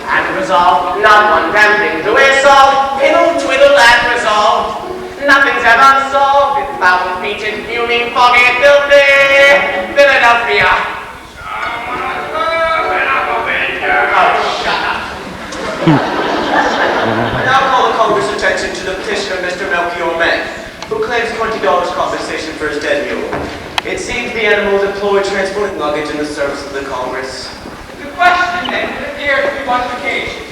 and resolve. Not one damn thing to wear solved. Piddle, twiddle, and resolved. Nothing's ever solved. It's foul-featured, fuming, foggy, filthy Philadelphia. Oh, shut up. I now call the Congress' attention to the petition of Mr. Melchior May, who claims $20 compensation for his dead mule. It seems the animal is employed transporting luggage in the service of the Congress. The question then appears to be one of occasion.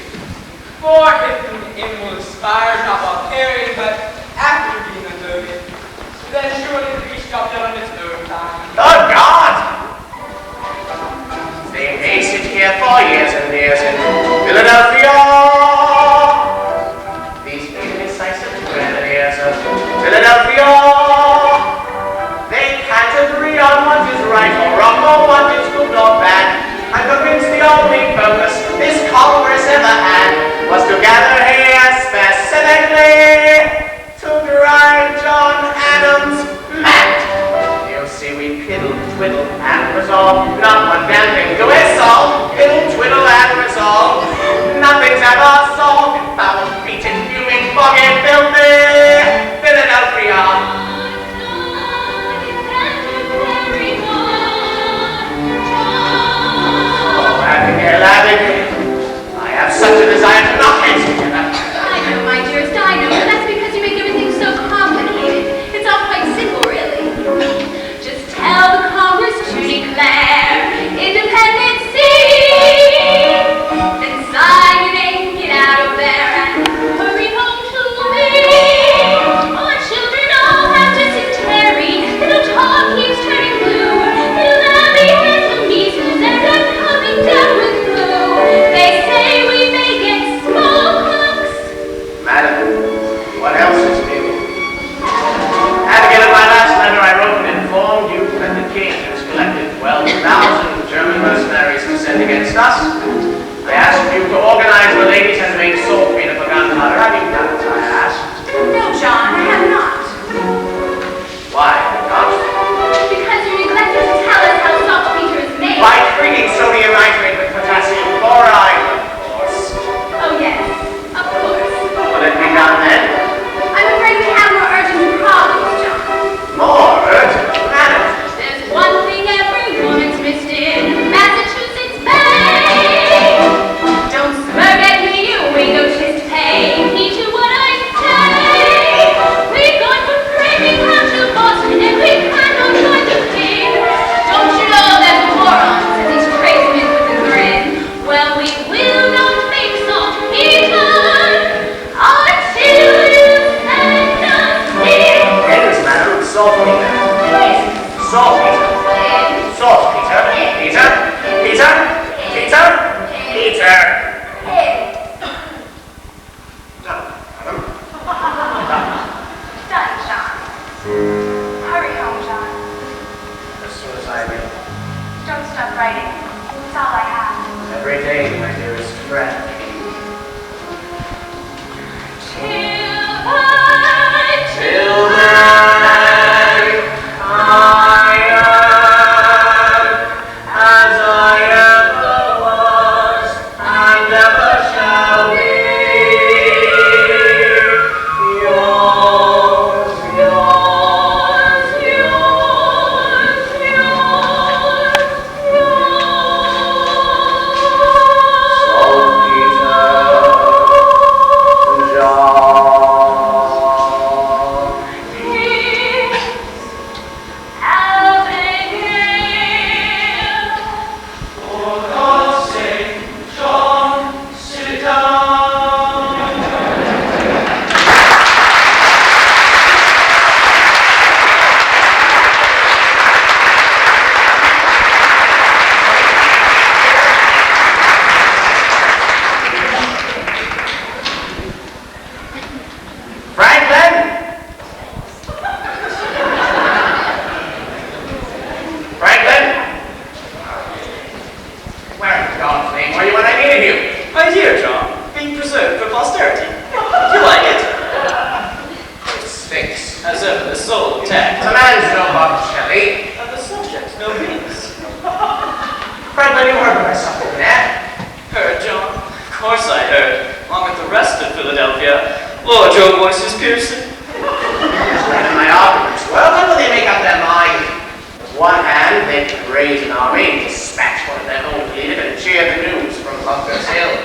For if the animal expires not while carrying, but after being unloaded, then surely the beast got done on its own time. Oh, God! They may sit here for years and years in Philadelphia. These being incisive grenadiers of Philadelphia. They can't agree on what is right or wrong, or what is good or bad. I'm convinced the only purpose this Congress ever had was to gather here specifically to drive John Adams mad. You'll see we piddle, twiddle, and resolve. Not one damn thing do we solve. Piddle, twiddle, and resolve. Nothing's ever solved. Foul-featured, fuming, foggy, filthy Philadelphia. I have such a desire to knock heads together. I know, my dearest, I know, but that's because you make everything so complicated. It's all quite simple, really. Just tell the Congress to declare independency. Then sign your name, get out of there, and hurry home to me. Our children all have dysentery. Little talk keeps turning blue. Little Abby has the measles, and I'm coming down with flu. They say we may get smallpox. Madam, what else is new? Abigail, in my last letter I wrote and informed you that the king has collected 12,000 German mercenaries to send against us. I asked you to organize the ladies and make saltpeter for gunpowder. Have you done as I asked? No, John, I have not. Why not? Because you neglected to tell us how saltpeter is made. By treating sodium nitrate with potassium chloride, of course. Oh, yes, of course. Will it be done then? I'm afraid we have more urgent problems, John. More urgent? Madam. There's one thing every woman's missed in Massachusetts Bay. Don't smirk at me, you egotist. Pay heed to what I say. We're going from Framingham to Boston, and we cannot join the king. Don't you know that moron says he's tradesmen with a grin? Well, we will not make saltpeter until you send us in. Yes, madam. Saltpeter. Saltpeter. Saltpeter. Peter. Peter. Peter. Peter. Done, John. Hurry home, John. As soon as I may. Don't stop writing. It's all I have. Every day, my dearest friend. Till then, I am as I ever was and ever shall be. Yours, yours, yours, yours, yours. Saltpeter. voices, Pearson? And my arguments. Well, when will they make up their mind? On one hand, they can raise an army, dispatch one of their own leaders, and cheer the news from Bunker's Hill.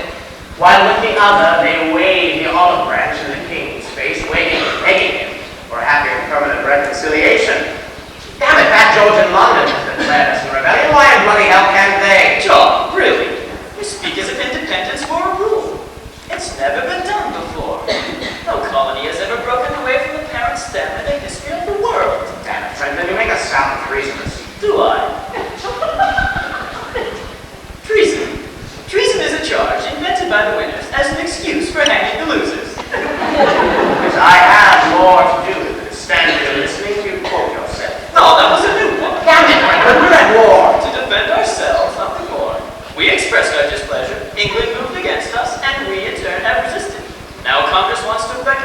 While with the other, they wave the olive branch in the king's face, waving and begging him for a happy and permanent reconciliation. Damn it, Fat George in London has declared us a rebellion. Why in bloody hell can't they? John, really? You speak as if independence were a rule. It's never been done before. No colony has ever broken away from the parent stem in the history of the world. Damn it, Franklin, you make us sound treasonous. Do I? Treason. Treason is a charge invented by the winners as an excuse for hanging the losers. Because I have more to do than stand here listening to you quote yourself. No, that was a new one. Damn it, Franklin, we're at war. To defend ourselves, nothing more. We expressed our displeasure, England moved against us, and we in turn have resisted. Now Congress wants to effect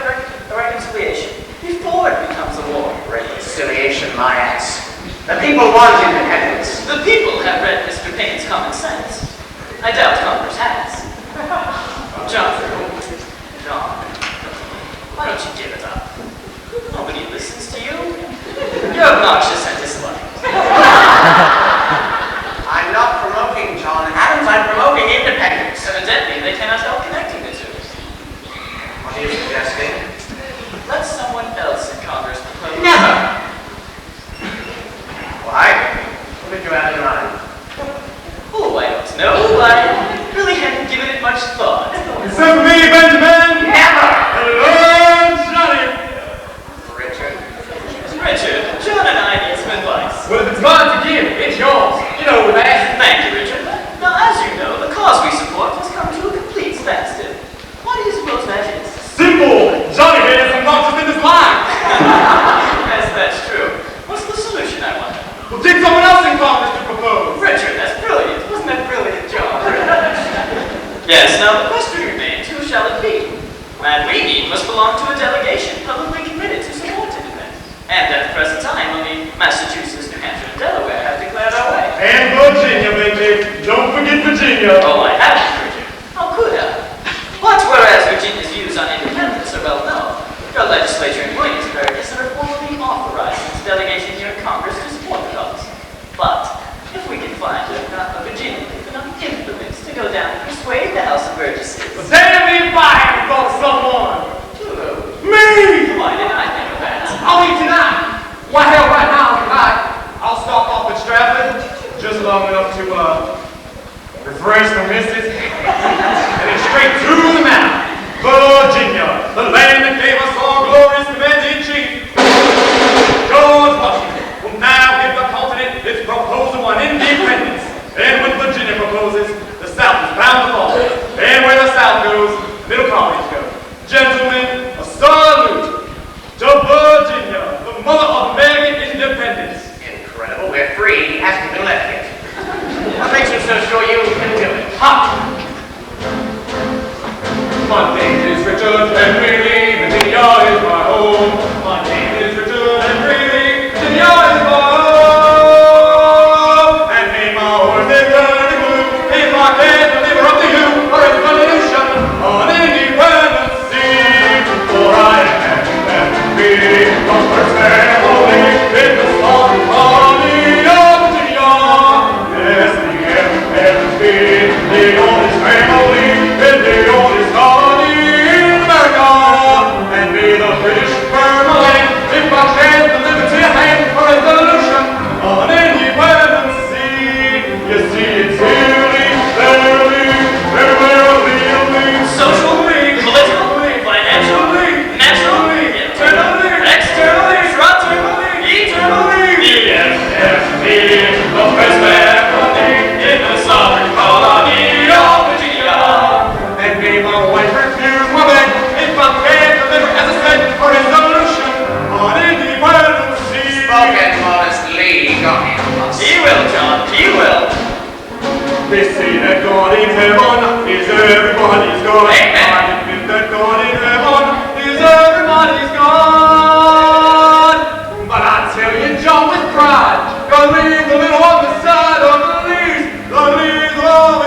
a reconciliation before it becomes a war. Reconciliation, my ass. The people want independence. The people have read Mr. Paine's common sense. I doubt Congress has. John, why don't you give it up? Nobody listens to you. You're obnoxious and disliked. I'm not promoting John Adams, I'm promoting independence. Evidently, they cannot help connecting the two. What are you suggesting? Let someone else in Congress propose. Never! Why? What did you have in mind? Oh, I don't know. I really hadn't given it much thought. Except for me, Benjamin! Never! Hello, Johnny! Richard, John and I need some advice. Well, if it's mine to give, it's yours. You know that. Thank you, Richard. Now, as you know, the cause we support has come to a complete standstill. What do you suppose that is? Simple! Johnny here is obnoxious in his life. Yes, that's true. What's the solution, I wonder? We'll take someone else in Congress to propose. Richard, that's brilliant. Wasn't that brilliant, John? Yes, now the question remains, who shall it be? The man we need must belong to a delegation publicly committed to support independence. And at the present time, only Massachusetts, New Hampshire, and Delaware have declared our way. And Virginia, baby. Don't forget Virginia. Oh, I haven't, Richard. How could I? But whereas Virginia's views on independence are well known, your legislature in Williamsburg is therefore formally authorized its delegation here in Congress to support the cause. But if we can find a Virginia with enough influence to go down and persuade the House of Burgesses. Well, damn me if I haven't thought of someone. Me! Why did I think of that? I'll eat tonight. Why, hell, right now, tonight. I'll stop off at Stratford just long enough to, refresh the missus. And then straight to the mountain. Virginia, the land that gave us our glorious commander-in-chief. George Washington will now give the continent its proposal on independence. And when Virginia proposes, the South is bound to follow. And where the South goes, the middle colonies go. Gentlemen, a salute to Virginia, the mother of American independence. Incredible, we're free. He hasn't been left yet. What makes you so sure you can do it? Ha! My name is Richard and really, Virginia is my home. My name is Richard and really, Virginia is my home. And may my horse is turning blue if I can't deliver up to you a revolution on independence sea. For I am happy and free, the first family in the small colony of Virginia. Yes, the independence be the oldest family in the oldest colony in America. And may the British permanent if I can deliver to your hand a resolution on independence sea. You see, it's really, very well, Socially, politically, financially, nationally, internally, externally, fraternally, eternally. the first family in the southern colony of Virginia. And may my wife refuse my bed if I can't deliver, as I said, a resolution on independence sea. Spoken modestly, go ahead. He will, John, he will. They say that God in heaven is everybody's God. Amen. I admit that God in heaven is everybody's God. But I tell you, John, with pride, God leave the little on the side of the least of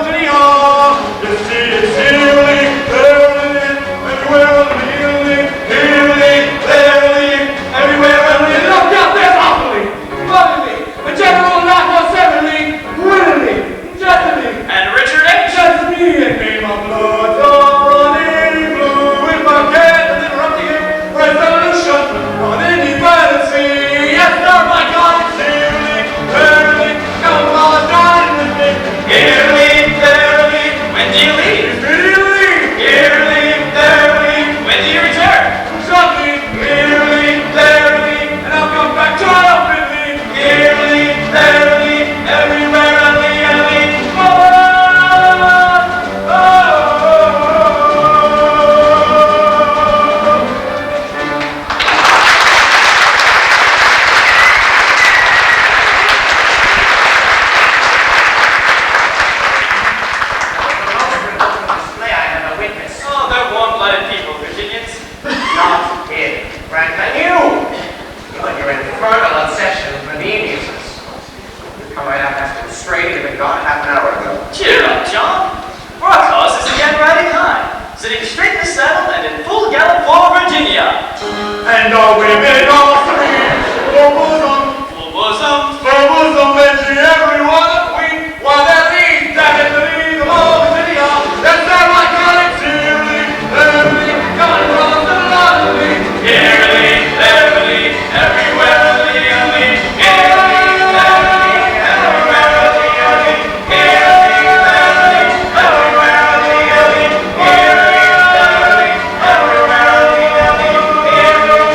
Virginia. You see, it's healing, very well, healing, healing. hour ago. Cheer up, John. For our cause is again riding high, sitting straight in the saddle and in full gallop for Virginia. And our women are free, full bosom, full bosom, mention everyone a queen, while their lead, that is the lead of all Virginia, that's their iconic cheerily, everly, coming from the lottery, eerily, everly, everywhere, eerily, eerily, everly, everywhere, eerily, eerily, everly, everywhere, eerily, eerily, everly, everywhere, eerily, eerily,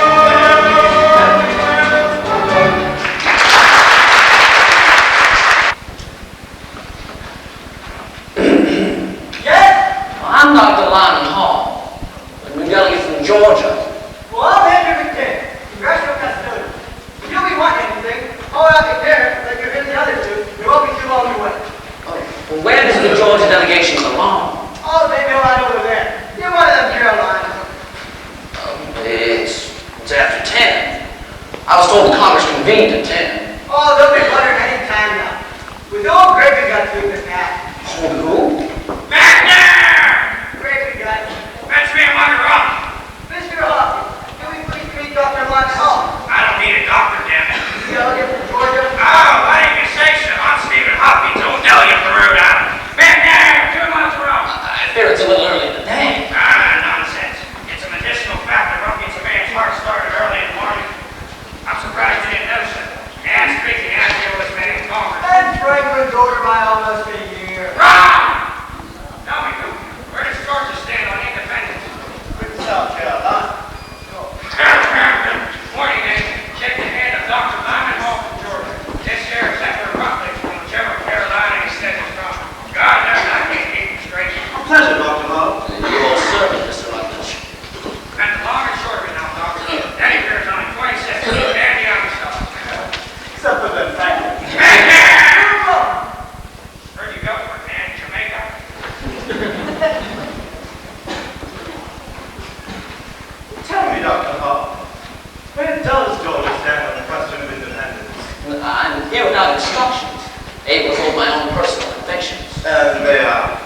Yes? I'm Dr. Lyman Hall, a new delegate from Georgia. Well, I'm Andrew McKay, congressional custodian. If you'll be wanting anything, hold out your care like you're hitting the other two. You're welcome to on your way. Well, where does the Georgia delegation belong? Oh, they go right over there. You're one of them Carolinas. It's after 10. I was told the Congress convened at 10. Oh, they'll be buttering any time now. With the old Gregory got through this hat. Who? Gregory got Fetch me a mug of rum. Mr. Hawkins, can we please meet Dr. Lyman Hall? I don't need a doctor, damn it. Delegate from Georgia? Oh, why didn't you say so? I'm Stephen Hopkins, old delegate from Rhode Island. McNair, 2 months of rum. I fear it's a little early in the day. Nonsense. It's a medicinal fact that rum gets a man's heart started early in the morning. I'm surprised you didn't know so. And speaking as the oldest man in Congress. And Franklin's older by almost a year. Rum! Tell me, where does Georgia stand on independence? With South Carolina. Morning, then. Check the hand of Dr. Lyman Hall from Georgia. This here is Zachary Quinto from whichever Carolina he said he's from. God knows I can't keep him straight. Pleasure, Dr. Hall. Your servant, Mr. Rutledge. And the long and short of it now, Doctor. Eddie Bear's only 26, and the young stuff. Except for the fact that Where'd you go for it, man? Jamaica? Tell me, Dr. Hall, where does Georgia stand on the question of independence? I'm here without instructions, able to hold my own personal convictions. And they are.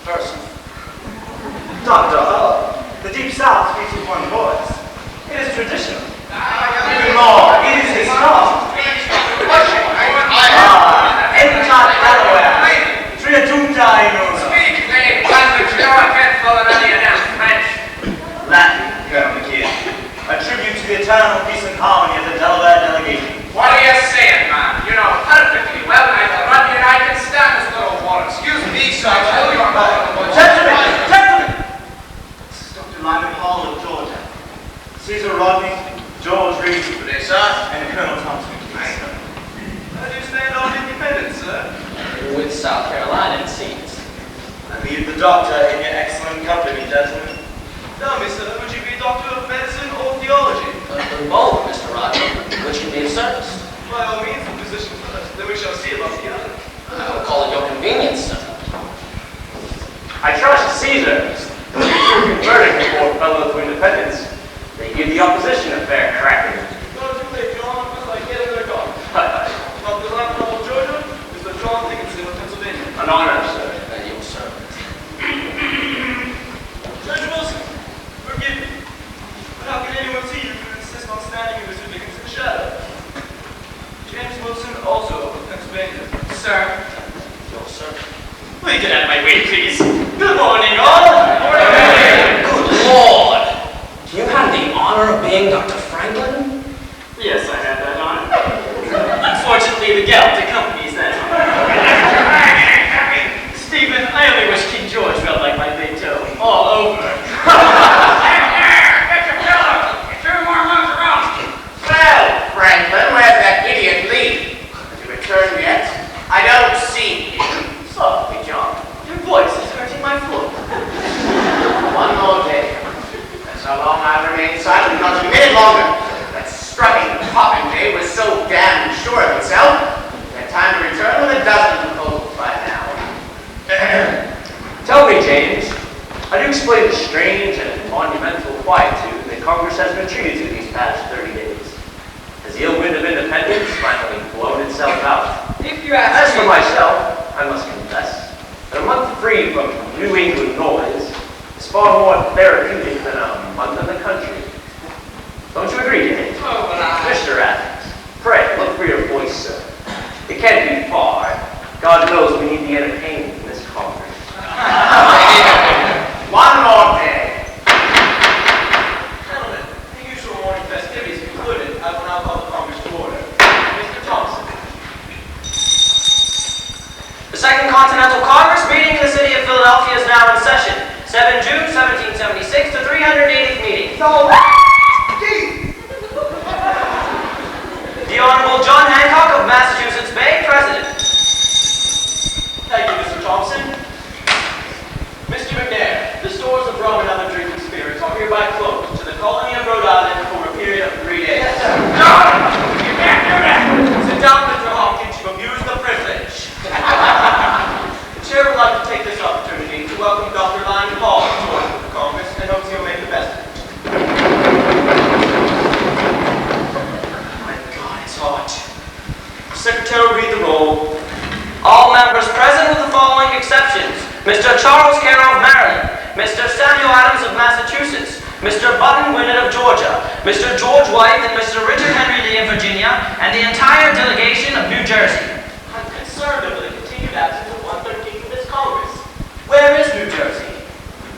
Personal. Dr. Hall, the Deep South speaks with one voice. It is traditional. Even more, it is historic. Entire Delaware. Triatunta Inus. Speak, babe. Language, you're a handful of any of them French. Latin, Colonel McKeon. A tribute to the eternal peace and harmony of the Delaware delegation. What are you saying, man? You know perfectly well neither run here I can stand this little war. Excuse me, sir. Gentlemen! Gentlemen! This is Dr. Lyman Hall of Georgia. Caesar Rodney, George Reed, and Colonel Thompson. How do you stand on independence, sir? With South Carolina, it seems. I leave the doctor in your excellent company, gentlemen. Tell me, sir, would you be a doctor of medicine or theology? Both, Mr. Rutledge. Which can be of service. By all means, the position first, then we shall see about the other. I will call it your convenience, sir. I trust Caesar. Converting the poor fellow to independence. They give the opposition a fair crack. Not too late, John, unless I get in their car. Dr. Lyman Hall of Georgia, Mr. John Dickinson of Pennsylvania. An honor, sir. Your servant. Judge Wilson, forgive me. But how can anyone see you if you insist on standing in Mr. Dickinson's shadow? James Wilson, also of Pennsylvania. Sir. Your servant. Will you get out of my way, please? Good morning, all. Good Lord! Do you have the honor of being Dr. Franklin? Yes, I have that honor. Unfortunately, the gout accompanies that honor. Stephen, I only wish King George felt like my big toe. All over. Get your pillow. 2 more months around. Well, Franklin, where's that idiot Lee? Has he returned yet? I don't see him. Softly, John. Your voice is hurting my foot. One more day. That's how long I remain silent, not a minute longer. That strutting, popping day was so damn sure of itself. He had time to return with a dozen proposals by now. Tell me, James, how do you explain the strange and monumental quietude that Congress has been treated to these past 30 days? Has the ill wind of independence finally blown itself out? If you ask As for me, myself, I I must confess, that a month free from New England noise is far more therapeutic than a month in the country. Don't you agree, Jane? Oh, but Mr. Athens, pray, look for your voice, sir. It can't be far. God knows we need the entertainment in this conference. One more day. Gentlemen, the usual morning festivities concluded, I will now call the Congress to order. Mr. Thompson. The Second Continental Congress meeting in the city of Philadelphia is now in session. 7 June 1776 to 380th meeting. The Honorable John Hancock of Massachusetts Bay, President. Thank you, Mr. Thompson. Mr. McNair, the stores of rum and other drinking spirits are hereby closed to the colony of Rhode Island for a period of 3 days. Yes, sir. No! You can't do that! Sit down, Mr. Hopkins. You abuse the privilege. The chair would like to take this opportunity to welcome Dr. Lyman Hall to join with the Congress and hopes he'll make the best of it. My God, it's hot. The Secretary will read the roll. All members present with the following exceptions. Mr. Charles Carroll of Maryland, Mr. Samuel Adams of Massachusetts, Mr. Button Winnett of Georgia, Mr. George White and Mr. Richard Henry Lee of Virginia, and the entire delegation of New Jersey. I'm concerned over the continued absence of 1/13 of this Congress. Where is New Jersey?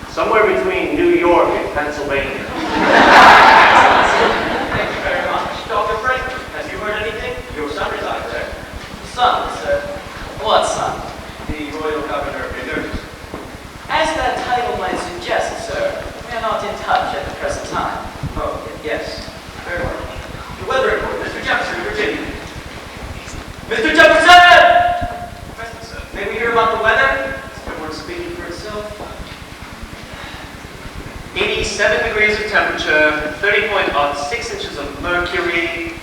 Somewhere between New York and Pennsylvania. Thank you very much. Dr. Franklin, have you heard anything? Your son resides there. Son, sir? What son? The Royal Governor of New Jersey. As that title might suggest, sir, we are not in touch at the present time. Oh, yes. Very well. The weather report, Mr. Jefferson, Virginia. Mr. Jefferson! Present, sir. May we hear about the weather? Is the word speaking for itself? 87 degrees of temperature, 30.6 inches of mercury,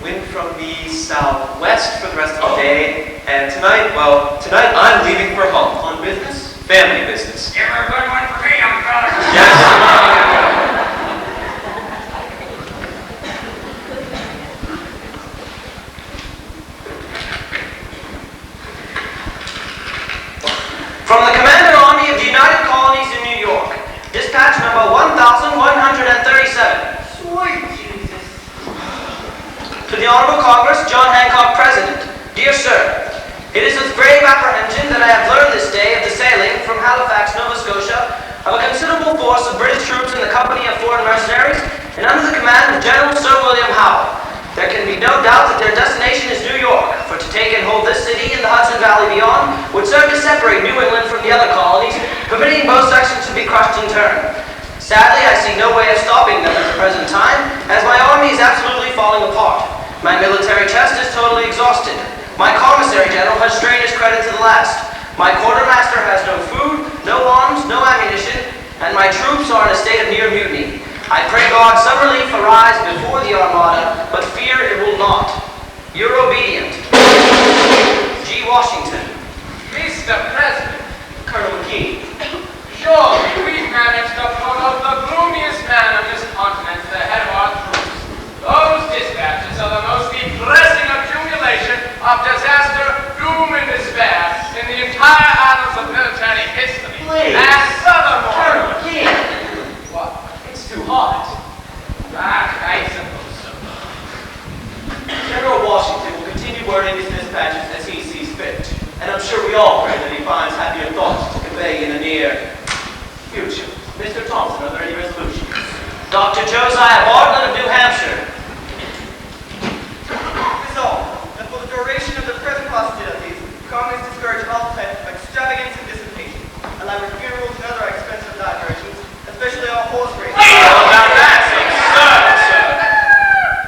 wind from the southwest for the rest of the day, and tonight I'm leaving for home. On business? Family business. Give her a good one for me, young fella. Yes. From the Commander Army of the United Colonies in New York, dispatch number 1137. Sweet Jesus. To the Honorable Congress, John Hancock, President. Dear Sir, it is with grave apprehension that I have learned this day of the sailing from Halifax, Nova Scotia, of a considerable force of British troops in the company of foreign mercenaries and under the command of General Sir William Howe. There can be no doubt that their destination is New York, for to take and hold this city and the Hudson Valley beyond would serve to separate New England from the other colonies, permitting both sections to be crushed in turn. Sadly, I see no way of stopping them at the present time, as my army is absolutely falling apart. My military chest is totally exhausted. My commissary general has strained his credit to the last. My quartermaster has no food, no arms, no ammunition, and my troops are in a state of near mutiny. I pray God some relief arise before the Armada, but fear it will not. Your obedient, G. Washington. Mr. President, Colonel McKee. surely we've managed to put out the gloomiest man on this continent at the head of our troops. Those dispatches are the most depressing accumulation of disaster, doom, and despair in the entire annals of military history. Please. And furthermore... Colonel McKee. What? It's too hot. I suppose so. General Washington will continue wording his dispatches as he sees fit, and I'm sure we all pray that he finds happier thoughts to convey in the near future. Mr. Thompson, are there any resolutions? Dr. Josiah Bartlett of New Hampshire. Resolved, that for the duration of the present hostilities, Congress discourage all types of extravagance and dissipation, allowing funerals and other expensive diversions, especially all horse races. Oh, now that's absurd, sir.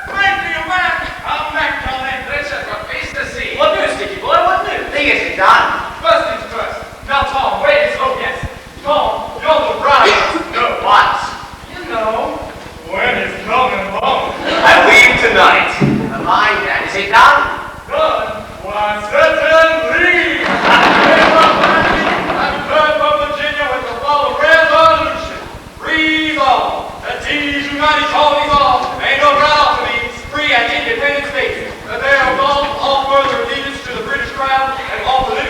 My dear man, I'll make all that Richard for face to see. What news, Sticky Boy? What news? Thing is done. First things first. Now, Tom, wait. Oh, yes. Tom, you're the bride. No, what? You know. When is coming home? I leave tonight. Mind that. Is it done? Good. Why, certainly. I've heard from Virginia with the following resolution. Resolved that these United Colonies are, and no proud to be, free and independent states, that they absolve all further allegiance to the British Crown and all political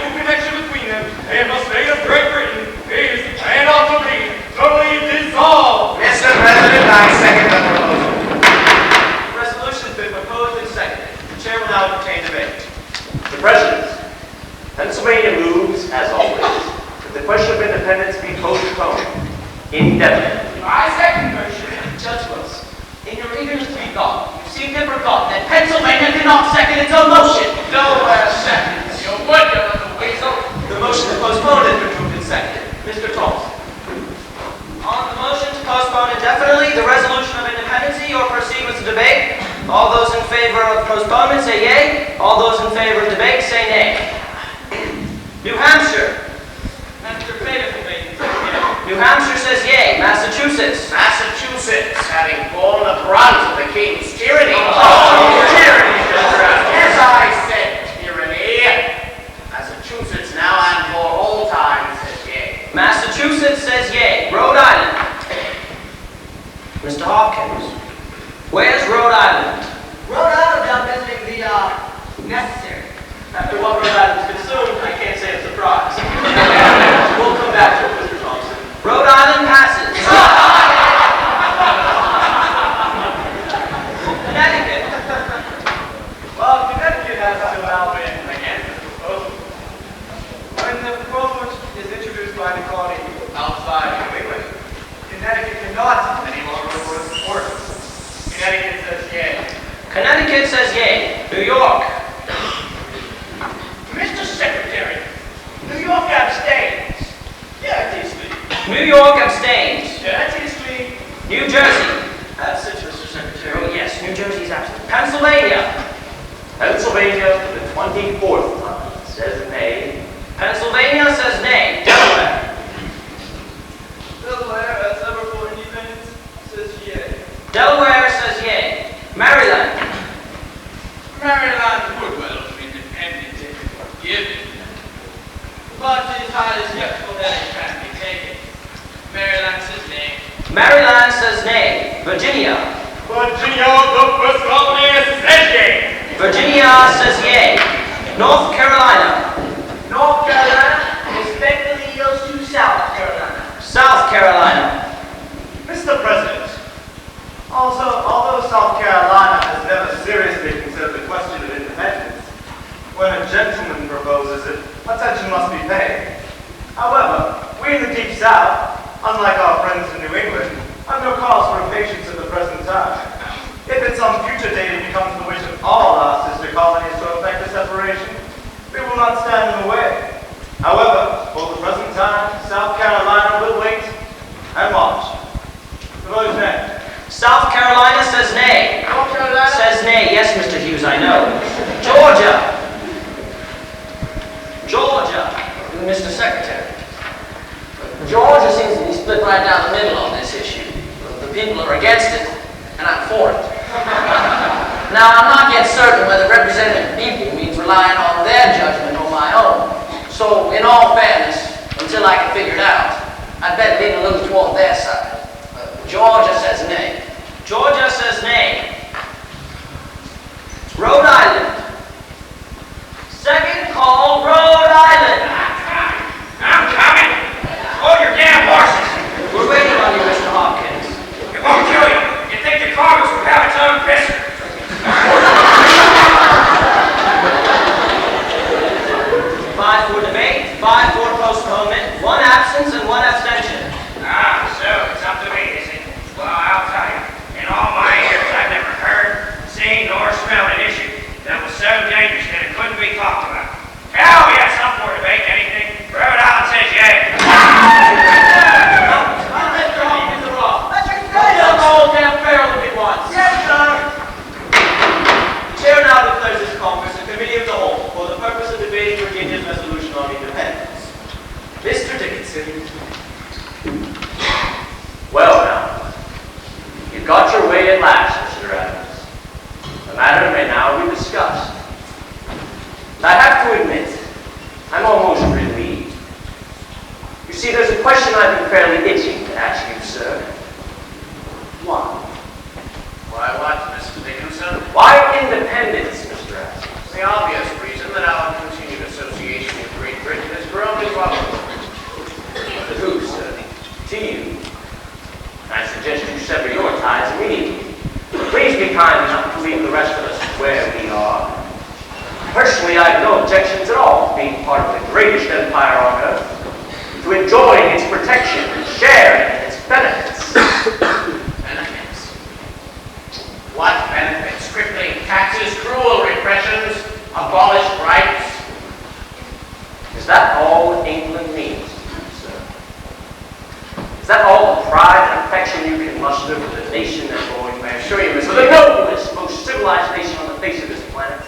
moves, as always, that the question of independence be postponed indefinitely. I second motion. Judge Wilson, in your eagerness to be gone, you seem to have forgotten that Pennsylvania did not second its own motion. Delaware seconds. Your word, the weasel. The motion to postpone has been moved and seconded. Mr. Thompson. On the motion to postpone indefinitely the resolution of independency or proceed with the debate, all those in favor of postponement say yea. All those in favor of debate say nay. New Hampshire. Mr. Favorite debate says yea. New Hampshire says yea. Massachusetts. Massachusetts, having borne the brunt of the king's tyranny. Tyranny. As I said, tyranny. Massachusetts now and for all time says yea. Massachusetts says yea. Rhode Island. Mr. Hopkins. Where's Rhode Island? Rhode Island, I'm visiting the, necessary. After what Rhode Island's consumed, I can't say I'm surprised. We'll come back to it, Mr. Thompson. Rhode Island passes. Connecticut. Well, Connecticut has to allow in against the proposal. When the proposal is introduced by the colony outside of New England, Connecticut cannot any longer report support. Connecticut says yea. Connecticut says yea. New York. Mr. Secretary, New York abstains. Courteously. New York abstains. Courteously. New Jersey. Absent, Mr. Secretary. Oh, yes, New Jersey's absent. Pennsylvania. Pennsylvania, for the 24th time, says nay. Pennsylvania says nay. Delaware. Delaware, as ever for independence, says yea. Delaware says yea. Maryland. Maryland would welcome independence if it were given. But it is highly skeptical that it can be taken. Maryland says nay. Maryland says nay. Virginia. Virginia, the first colony, says yea. Virginia says yea. North Carolina. North Carolina respectfully yields to South Carolina. South Carolina. Mr. President, although South Carolina has never seriously considered the question of independence, when a gentleman proposes it, attention must be paid. However, we in the Deep South, unlike our friends in New England, have no cause for impatience at the present time. If at some future date it becomes the wish of all our sister colonies to effect a separation, we will not stand in the way. However, for the present time, South Carolina will wait and watch. The vote is nay. South Carolina says nay. North Carolina Says nay. Yes, Mr. Hughes, I know. Georgia. Georgia. Mr. Secretary. Georgia seems to be split right down the middle on this issue. The people are against it, and I'm for it. Now, I'm not yet certain whether representing the people means relying on their judgment or my own. So, in all fairness, until I can figure it out, I'd better lean a little toward their side. Georgia says nay. Georgia says nay. Rhode Island. Second call, Rhode Island. I'm coming. Hold your damn horses. We're waiting on you, Mr. Hopkins. It won't kill you. You think the Congress would have its own pisser? 5 for debate, 5 for postponement, 1 absence, and 1 abstention. Ah, so it's up to me, is it? Well, I'll tell you. In all my years, I've never heard, seen, nor smelled an issue that was so dangerous that it couldn't be talked about. Hell, we have some for debate, anything. Rhode Island says yay. Mr. Hopkins are off. Let your Tell the whole damn barrel if it wants. Yes, sir. The chair now declares this Congress a committee of the whole for the purpose of debating Virginia's resolution on independence. Mr. Dickinson. Well now, you got your way at last, Mr. Adams. The matter may now be discussed. I have to admit, I'm almost relieved. You see, there's a question I've been fairly itching to ask you, sir. Why? Why what, Mr. Dickinson? Why independence, Mr. Adams? The obvious reason that our continued association with Great Britain has grown intolerable. To who, sir? To you. I suggest you sever your ties immediately. Please be kind enough to leave the rest of us where we are. Personally, I have no objections at all to being part of the greatest empire on earth, to enjoying its protection and sharing in its benefits. Benefits? What benefits? Crippling taxes, cruel repressions, abolished rights. Is that all England means to you, sir? Is that all the pride and affection you can muster for the nation that bore you? I assure you, For Mr. the noblest, most civilized nation on the face of this planet?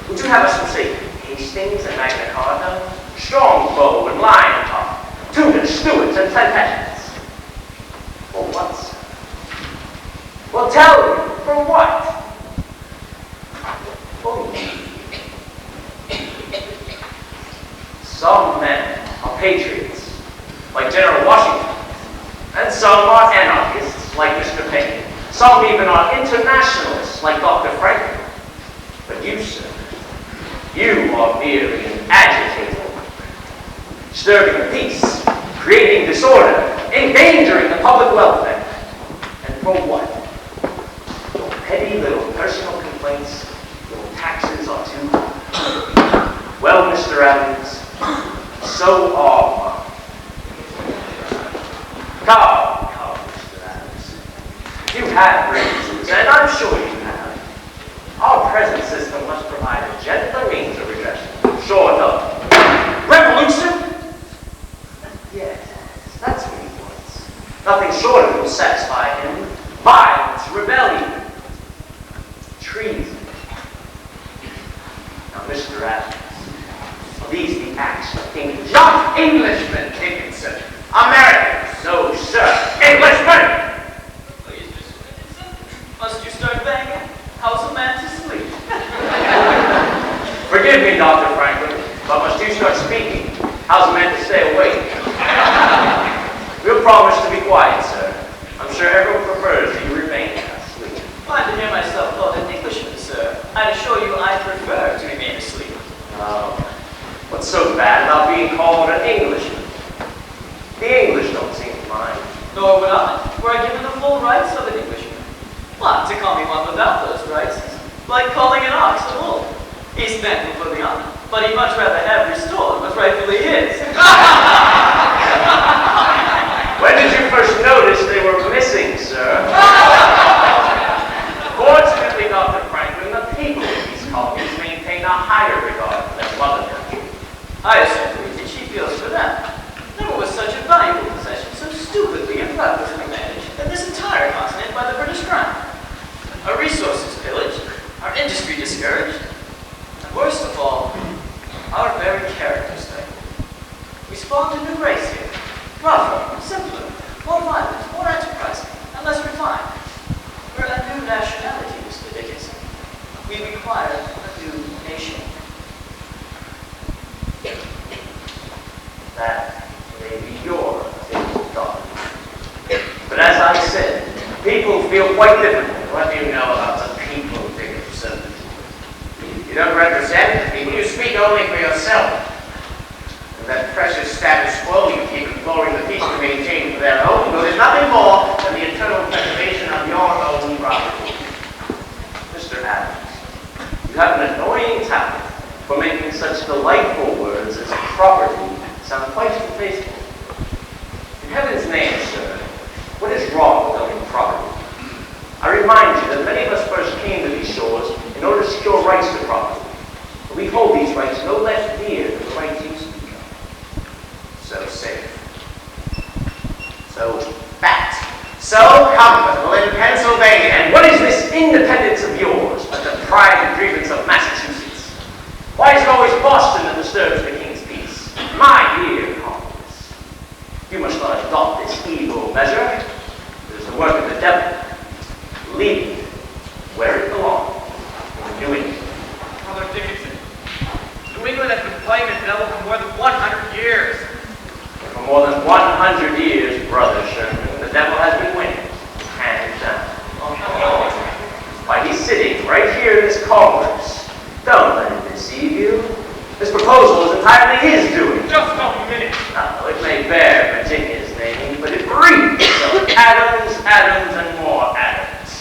Would you have us forsake Hastings and Magna Carta, Strongbow and Lionheart, Tudors, Stuarts and Plantagenets? For what, sir? Well, tell me, for what? For me. Some men are patriots, like General Washington, and some are anarchists, like Mr. Paine. Some even are internationalists, like Dr. Franklin. But you, sir, you are merely an agitator, disturbing the peace, creating disorder, endangering the public welfare. And for what? Your petty little personal complaints, your taxes are too high. Well, Mr. Adams, so are mine. Come, Mr. Adams. You have reasons, and I'm sure you have. Our present system must provide a gentler means of redress, short of revolution. Yes, that's what he wants. Nothing short of it will satisfy him. Violence, rebellion, treason. Now, Mr. Adams, are these the acts of Englishmen? Not Englishmen, Dickinson. Americans. No, sir. Englishmen! Please, Mr. Dickinson, must you start banging? How's a man to sleep? Forgive me, Dr. Franklin, but must you start speaking? How's a man to stay awake? We'll promise to be quiet, sir. I'm sure everyone prefers that you remain asleep. Glad to hear myself called an Englishman, sir. I'd assure you I prefer to remain asleep. What's so bad about being called an Englishman? The English don't seem to mind. Nor would I, were I given the full rights of an Englishman. What, to call me one without those rights is like calling an ox a bull. He's thankful for the honor, but he'd much rather have restored what's rightfully his. When did you first notice they were missing, sir? Fortunately, Dr. Franklin, the people of these colonies maintain a higher regard for their mother country. I assume that she feels for them. Never was such a valuable possession so stupidly and recklessly managed in this entire continent by the British Crown. Our resources pillaged, our industry discouraged, and worst of all, our very character stifled. We spawned a new race here, rougher, simpler, more violent, more enterprising, and less refined. We're a new nationality, Mr. Dickinson. We require a new nation. That may be your thought. But as I said, people feel quite differently. What do you know about the people, Dickinson? You don't represent the people. You speak only for yourself. And that precious status quo you keep imploring the peace to maintain for their own good is nothing more than the eternal preservation of your own property. Mr. Adams, you have an annoying talent for making such delightful words as property sound quite distasteful. In heaven's name, sir, what is wrong with owning property? I remind you that many of us first came to these shores in order to secure rights to property. But we hold these rights no less dear than the rights you speak of. So safe. So fat. So comfortable in Pennsylvania. And what is this independence of yours but the pride and grievance of Massachusetts? Why is it always Boston that disturbs the king's peace? My dear colonists, you must not adopt this evil measure. It is the work of the devil. Leave it where it belongs, in New England. Brother Dickinson, New England has been playing the devil for more than 100 years. For more than 100 years, Brother Sherman, the devil has been winning, hands down. Why, he's sitting right here in this Congress. Don't let him deceive you. This proposal is entirely his doing. Just a minute. Now, it may bear Virginia's name, but it reeks of Adams, Adams, and more Adams.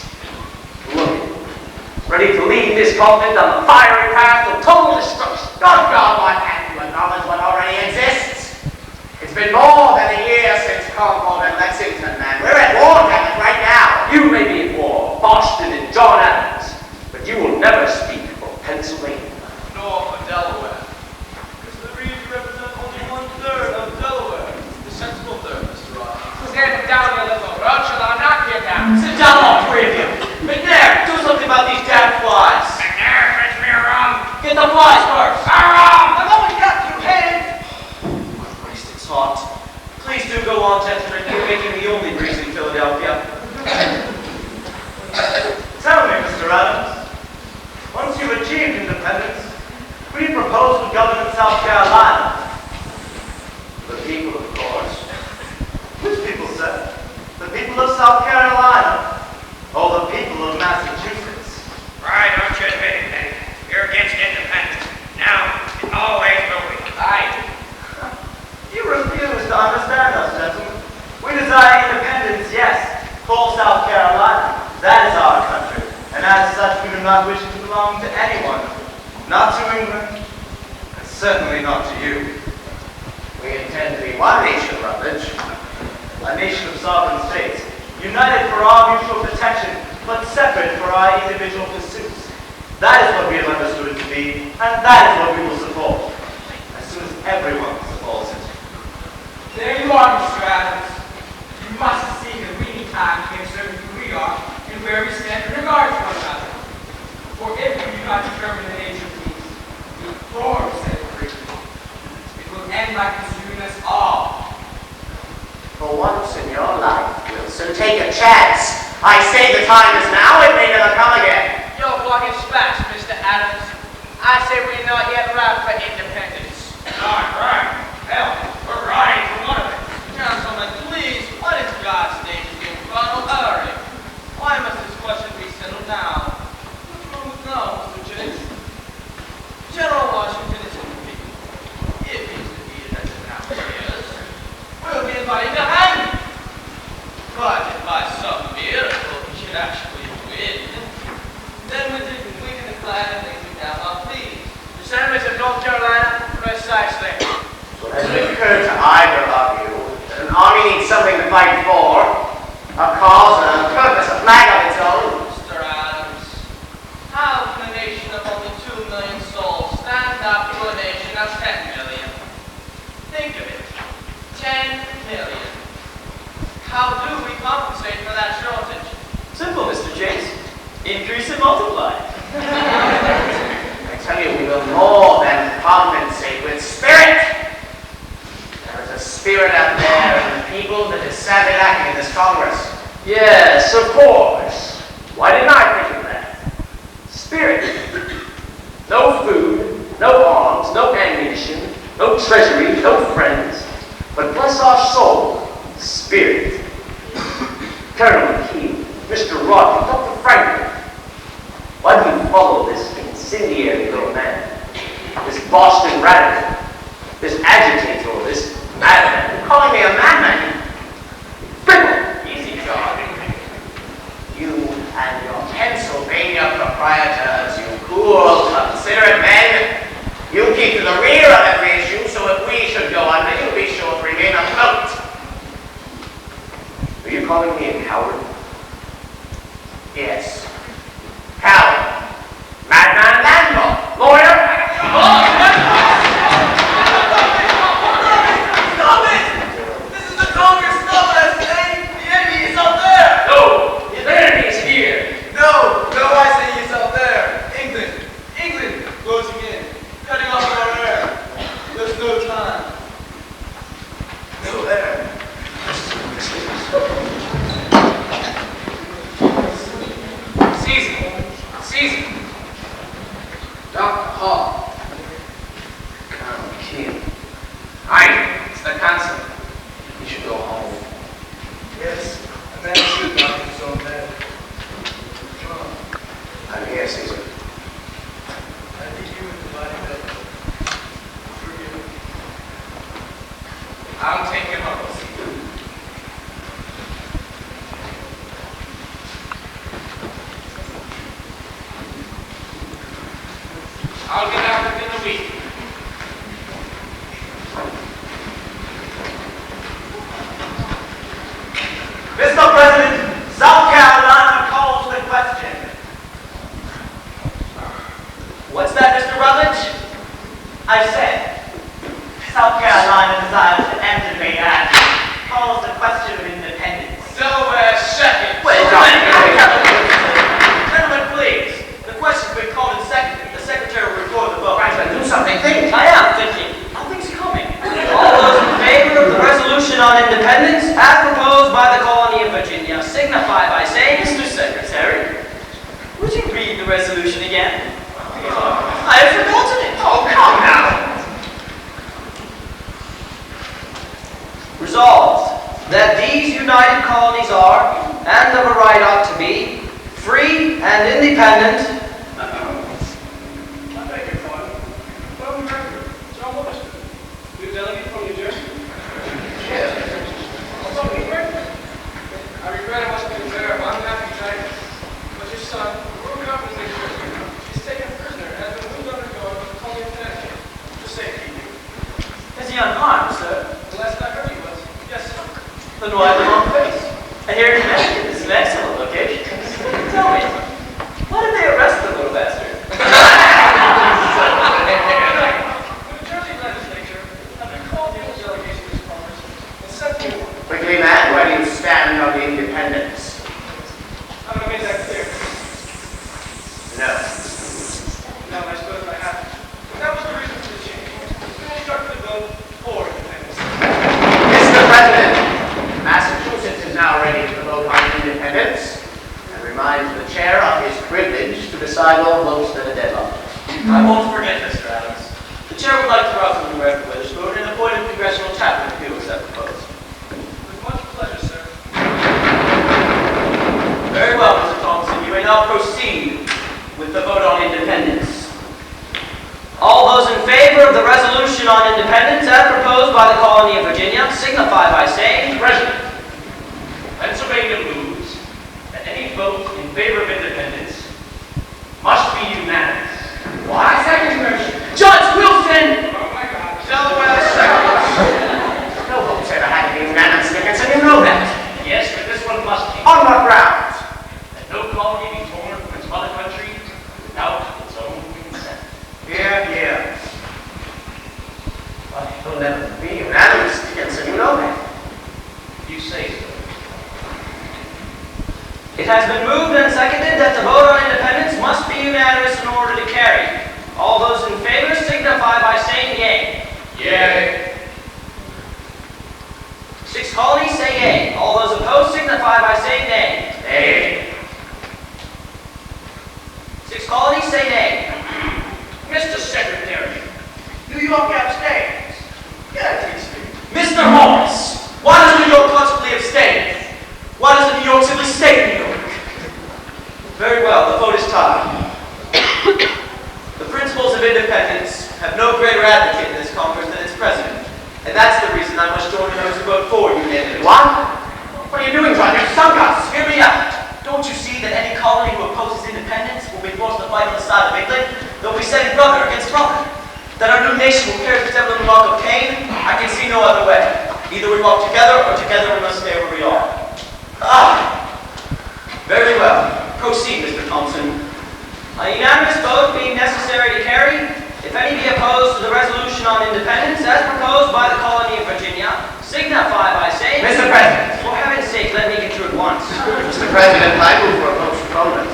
Look at him, ready to lead this continent on the fiery path of total destruction. Good God, why can't you acknowledge Concord and Lexington, man. We're at war, damn it, right now. You may be at war, Boston and John Adams, but you will never speak for Pennsylvania. Nor for Delaware. Because the region represents only 1/3 of Delaware. The sensible third, Mr. Rogers. Stand down, you little roach, and I'll knock you down. Sit down, all three of you. McNair, do something about these damn flies. McNair, fetch me a rum. Get the flies first. A rum! I've only got 2 hands. Christ, it's hot. Please do go on, gentlemen. You're making the only breeze in Philadelphia. Tell me, Mr. Adams, once you've achieved independence, who do you propose to govern South Carolina? The people, of course. Which people, sir? The people of South Carolina? Or the people of Massachusetts? Right, don't you admit it, then. You're against independence. Now, it always will be. Aye. You refuse to understand us, gentlemen. We desire independence, yes, for South Carolina. That is our country. And as such, we do not wish to belong to anyone. Not to England, and certainly not to you. We intend to be one nation, Rutledge. A nation of sovereign states, united for our mutual protection, but separate for our individual pursuits. That is what we have understood it to be, and that is what we will support, as soon as everyone supports it. There you are, Mr. Adams. You must see that we need time to get certain who we are and where we stand in regard to one another. For if we do not determine the nature of peace before we set it free, it will end by consuming us all. For once in your life, Wilson, take a chance. I say the time is now, it may never come again. You're blocking fast, Mr. Adams. I say we're not yet ripe for independence. Right. Hell, we're riding for one of it. Gentlemen, please, what is God's name to give Ronald hurry? Why must this question be settled now? What's wrong with now, Mr. Chase? General Washington is in the people. If he's defeated as it now appears, we'll be invited to hang him. But if by some miracle he should actually win, then we can declare the things we down our please. The sentiments of North Carolina, precisely. Has it occurred to either of you that an army needs something to fight for? A cause, a purpose, a flag of its own? Mr. Adams, how can a nation of only 2 million souls stand up to a nation of 10 million? Think of it. 10 million. How do we compensate for that shortage? Simple, Mr. Chase. Increase and multiply. I tell you, we will more than compensate with spirit. There is a spirit out there in the people that is sadly lacking in this Congress. Yes, of course. Why didn't I think of that? Spirit. No food, no arms, no ammunition, no treasury, no friends. But bless our soul, spirit. Colonel McKee, Mr. Rodney, Dr. Franklin. Why do you follow this incendiary little man? This Boston radical, this agitator, this madman. You're calling me a madman? Fickle! Easy, John. You and your Pennsylvania proprietors, you cool, considerate men, you keep to the rear of every issue, so if we should go under, you'll be sure to remain afloat. Are you calling me a coward? Yes. Coward. Madman landlord. Lawyer. Stop it! This is the Congress, not last name. The enemy is up there. No! The enemy is here! No, I say he's up there. England, closing in, cutting off our air. There's no time. No air. Season! Dr. Hall. Colonel King. Aye, it's the consul. You should go home. Yes, a man should not be so bad. I'm here, Caesar. I think you and the body better. Forgive me. I'm taking home. I'll get out within a week. South Carolina desires to end debate and calls the question of independence. Silver second. Wait, Gentlemen, please. The question's been called and seconded. The secretary will record the vote. Right, but do something. Think. I am thinking. Nothing's coming. All those in favor of the resolution on independence, as proposed by the colony of Virginia, signify by saying, Mr. Secretary, would you read the resolution again? I have forgotten it. Oh, come now. Resolved that these united colonies are, and of a right ought to be, free and independent. I beg your pardon. Well, we heard you. John Wilson, new delegate from New Jersey. Yes. So, we heard you. I regret I wasn't there. I'm happy to tell you. But your son, who grew up in New Jersey, is taken prisoner and has been moved undergo to the colony of Connecticut. For safety. Is he unharmed, sir? The last I heard he was. Yes, sir. Then why the long face? And here in Connecticut is an excellent location. Tell me, why did they arrest the little bastard? The New Jersey legislature has been called the delegation to this Congress and sent to war. Quickly, man, where do you stand on the independence? I'm going to make that clear. No. No, I suppose I haven't. But that was the reason for the change. We instructed the vote for independence. Mr. President, Massachusetts is now ready to vote on independence and reminds the chair of his privilege to decide all votes that are deadlocked. I won't forget, Mr. Adams. The chair would like to welcome the Reverend Witherspoon and appoint a congressional chaplain if he will accept the proposed. With much pleasure, sir. Very well, Mr. Thompson. You may now proceed with the vote on independence. All those in favor of the resolution on independence as proposed by the colony of Virginia signify by saying, President, Pennsylvania moves that any vote in favor of independence must be unanimous. Why? Second motion. Judge Wilson! Oh my God. Delaware seconds. No votes ever had to be unanimous, Dickinson. You know that. Yes, but this one must be. On what grounds? That no colony be torn from its mother country without its own consent. Yeah. But it'll never be unanimous, Dickinson. You know that. You say so. it has been moved and seconded that the vote on independence must be unanimous in order to carry. All those in favor signify by saying yea. Yea. 6 colonies say yea. All those opposed signify by saying nay. Nay. 6 colonies say nay. Mr. Secretary, New York abstains. Yeah, it's Mr. Morris, why does New York constantly abstain? Why doesn't New York simply stay New York? Very well, the vote is tied. The principles of independence have no greater advocate in this Congress than its president. And that's the reason I must join those who vote for unanimity. What? What are you doing, John? You've sunk us. Hear me out. Don't you see that any colony who opposes independence will be forced to fight on the side of England? They'll be setting brother against brother. That our new nation will perish its emblem mark of Cain? I can see no other way. Either we walk together, or together we must stay where we are. Very well. Proceed, Mr. Thompson. A unanimous vote being necessary to carry, if any be opposed to the resolution on independence as proposed by the colony of Virginia, signify by saying... Mr. President. For heaven's sake, let me get through at once. Mr. President, I move for a postponement.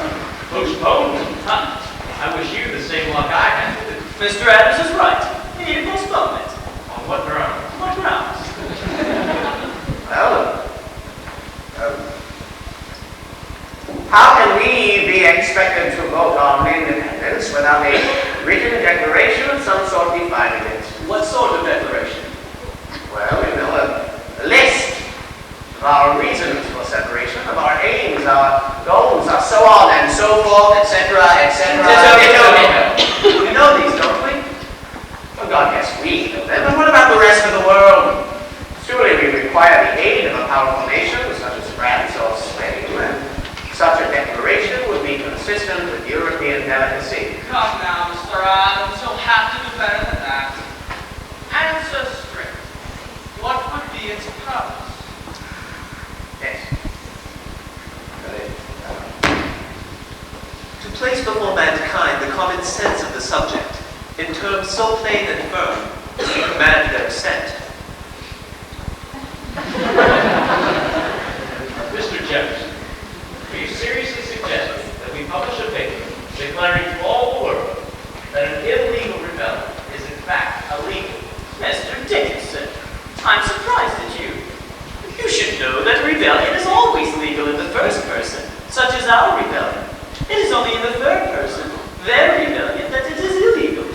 postponed? Huh. I wish you the same luck I had. Mr. Adams is right. We need a postponement. On what ground? What grounds? Well, how can we be expected to vote on independence without a written declaration of some sort defining it? What sort of declaration? Well, you know, a list of our reasons for separation, of our aims, our goals, our so on and so forth, etc., etc. We know these, don't we? Oh God, yes, we know them. But what about the rest of the world? Surely we require the aid of a powerful nation such as France or Spain. Such a declaration would be consistent with European delicacy. Come now, Mr. Adams, you'll have to do better than that. Answer straight. What would be its purpose? Yes. To place before mankind the common sense of the subject, in terms so plain and firm as to command their I'm surprised at you. You should know that rebellion is always legal in the first person, such as our rebellion. It is only in the third person, their rebellion, that it is illegal.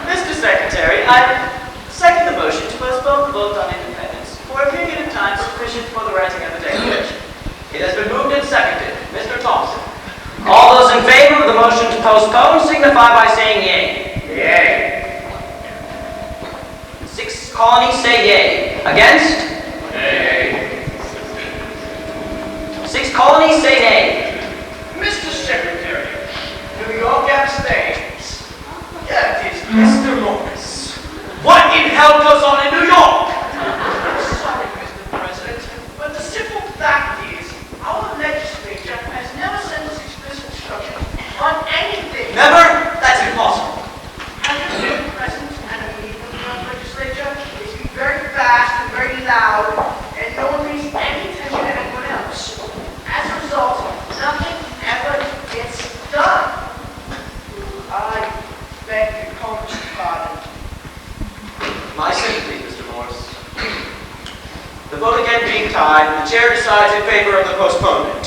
Mr. Secretary, I second the motion to postpone the vote on independence for a period of time sufficient for the writing of the declaration. It has been moved and seconded. Mr. Thompson. All those in favor of the motion to postpone signify by saying yea. Yay. 6 colonies say yea. Against? Yay. 6 colonies say nay. Mr. Secretary, New York abstains. That is Mr. Morris. What in hell goes on in New York? I'm sorry, Mr. President, but the simple fact is, our legislature has never sent us explicit instruction on anything. Never? That's impossible. Having been present and a meeting of the legislature is very fast and very loud, and no one pays any attention to anyone else. As a result, nothing ever gets done. I beg your Congress pardon. My sympathy, Mr. Morris. The vote again being tied, the chair decides in favor of the postponement.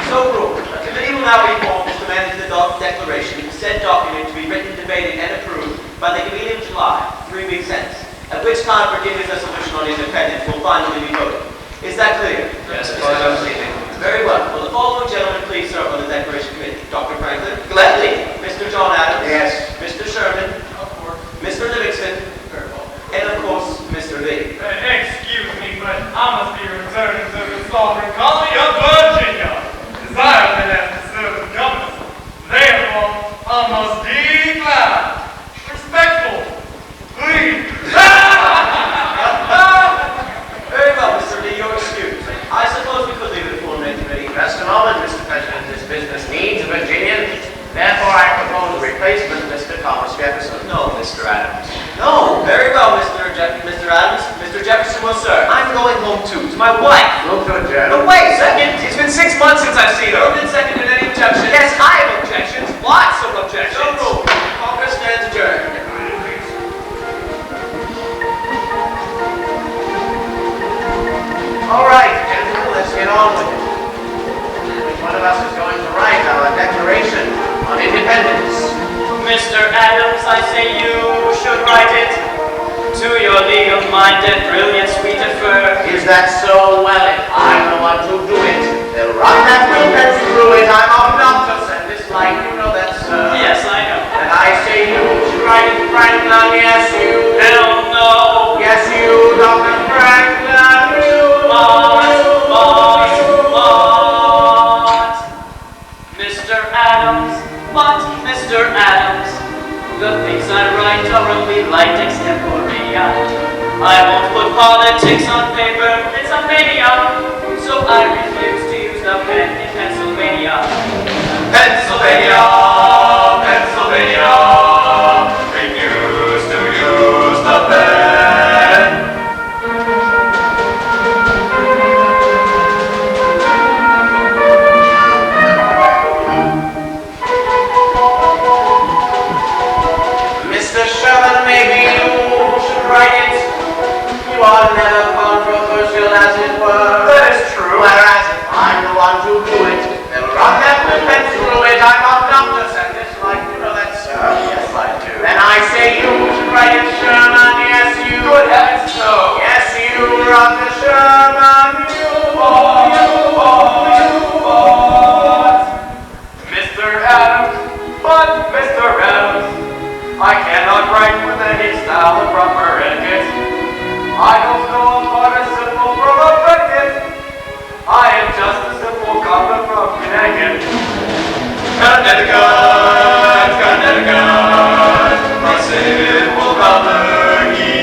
So ruled. A committee will now be formed to amend the declaration, said document to be written, debated, and approved by the convening of July, 3 weeks hence, at which time Virginia's resolution on independence will finally be voted. Is that clear? Yes, Mr. as far as I'm Johnson? Very well. Will the following gentlemen please serve on the declaration committee? Dr. Franklin? Gladly. Mr. John Adams? Yes. Mr. Sherman? Of course. Mr. Livingston? And of course, Mr. Lee. Excuse me, but I must be returning to the sovereign colony of Virginia, as I have been asked to serve as governor. Therefore, I must decline. Respectful, please. Very well, Mr. Lee, you're excused. I suppose we could leave it for a committee. Just a moment, Mr. President. This business needs a Virginian. Therefore, I propose a replacement, Mr. Thomas Jefferson. No, Mr. Adams. No, very well, Mr. Adams. Mr. Jefferson will serve. I'm going home too, to my wife. Move to adjourn. No, wait a second. It's been 6 months since I've seen her. Moved and seconded. Any objections? Yes, I have objections. Lots of objections. So ruled. Congress stands adjourned. All right, gentlemen, let's get on with it. Which one of us is going to write our Declaration on Independence? Mr. Adams, I say you should write it. To your legal mind and brilliant sweet affair. Is that so? Well, if I'm the one to do it, they'll run that blueprint through it. I'm obnoxious and dislike, you know that, sir. Yes, I know. And I say you should write it, Franklin. Yes, you. Hell no. Yes, you, Dr. Franklin. You. Mr. Adams, but Mr. Adams, the things I write are only light extemporea. I won't put politics on paper, it's a mania. So I refuse to use the pen in Pennsylvania. Pennsylvania, Pennsylvania, refuse to use the pen. Mr. Sherman, maybe you should write it. You are never controversial, as it were. That is true. Whereas if I'm the one to do it, they'll run that blueprint through it. I'm obnoxious and dislike, you know that, sir. Yes, I do. Then I say you should write it, Sherman. Yes, you. Good heavens, no. Yes, you, Dr. Sherman. Mr. Adams, but Mr. Adams, I cannot write with any style of proper etiquette. I don't know a participle from a predicate. I am just a simple cobbler from Connecticut. Connecticut, Connecticut, a simple cobbler he.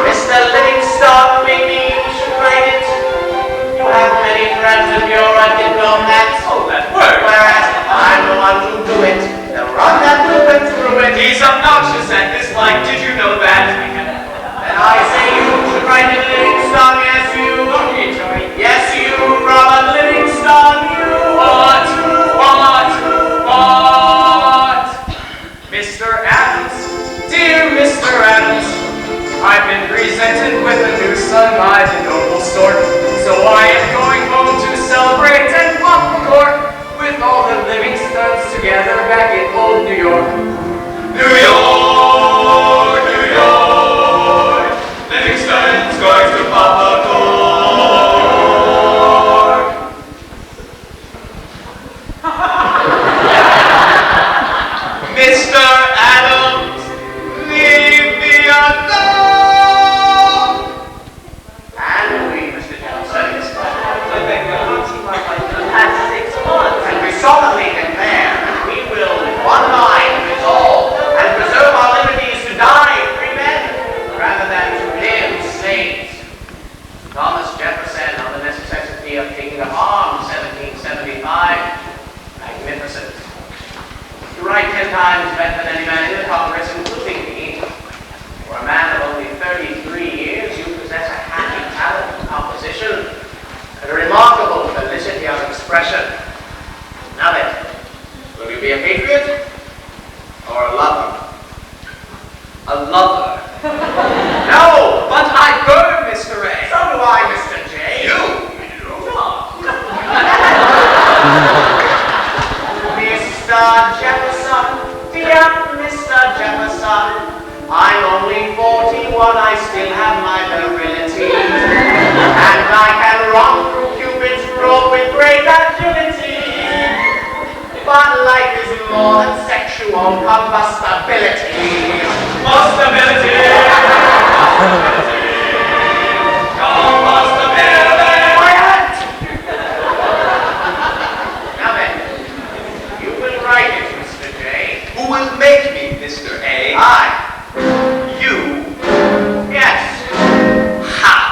Mr. Livingstone, maybe you should write it. You have many friends of your diplomats. Oh, that word. Whereas if I'm the one to do it, they'll run that blueprint through it. He's obnoxious and dislike friends going to Papa Mr. Adams, leave me alone! And we, Mr. Johnson, I beg your pardon, my wife, for the past 6 months. and we solemnly declare that we will, with one mind, resolve and preserve our liberties to die free men, rather than to live slaves. Thomas Jefferson on the necessity of taking up arms, 1775. Magnificent. You write 10 times better than any man in the Congress, including me. For a man of only 33 years, you possess a happy talent of composition and a remarkable felicity of expression. Now then, will you be a patriot or a lover? A lover. No! But I burn, Mr. A. So do I, Mr. J. You? Mr. Jefferson, dear Mr. Jefferson, I'm only 41, I still have my virility, and I can run through Cupid's rope with great agility. But life is more than sexual combustibility. Quiet! Now then, you will write it, Mr. J. Who will make me, Mr. A? I. You? Yes. How?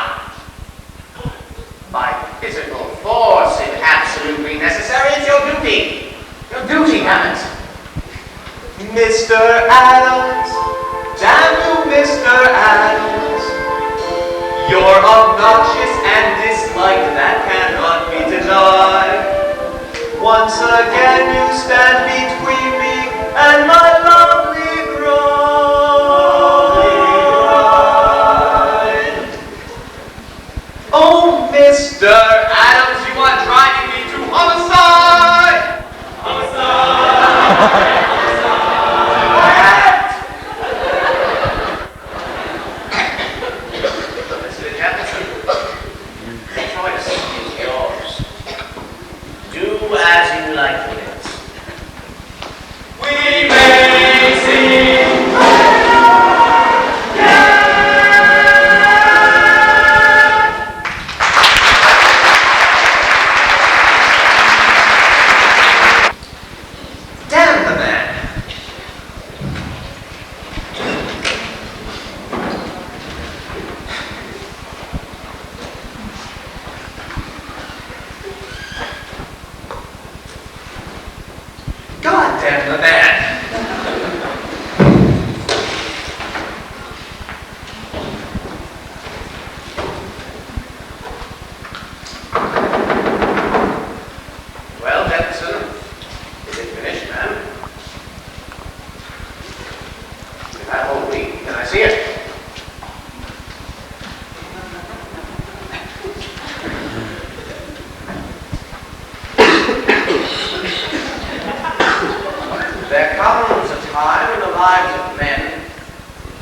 By physical force, if absolutely necessary. It's your duty. Your duty, damn it. Mr. Adams, damn you, Mr. Adams. You're obnoxious and disliked, that cannot be denied. Once again you stand between me and my lovely bride. Oh, Mr. Adams, you are driving me to homicide! Homicide! Mr. Jefferson, the choice is yours. Do as you like with it. We may sing. Damn the man! God damn the man! Well, Jefferson, is it finished, man? If I whole week, can I see it? There comes a time in the lives of men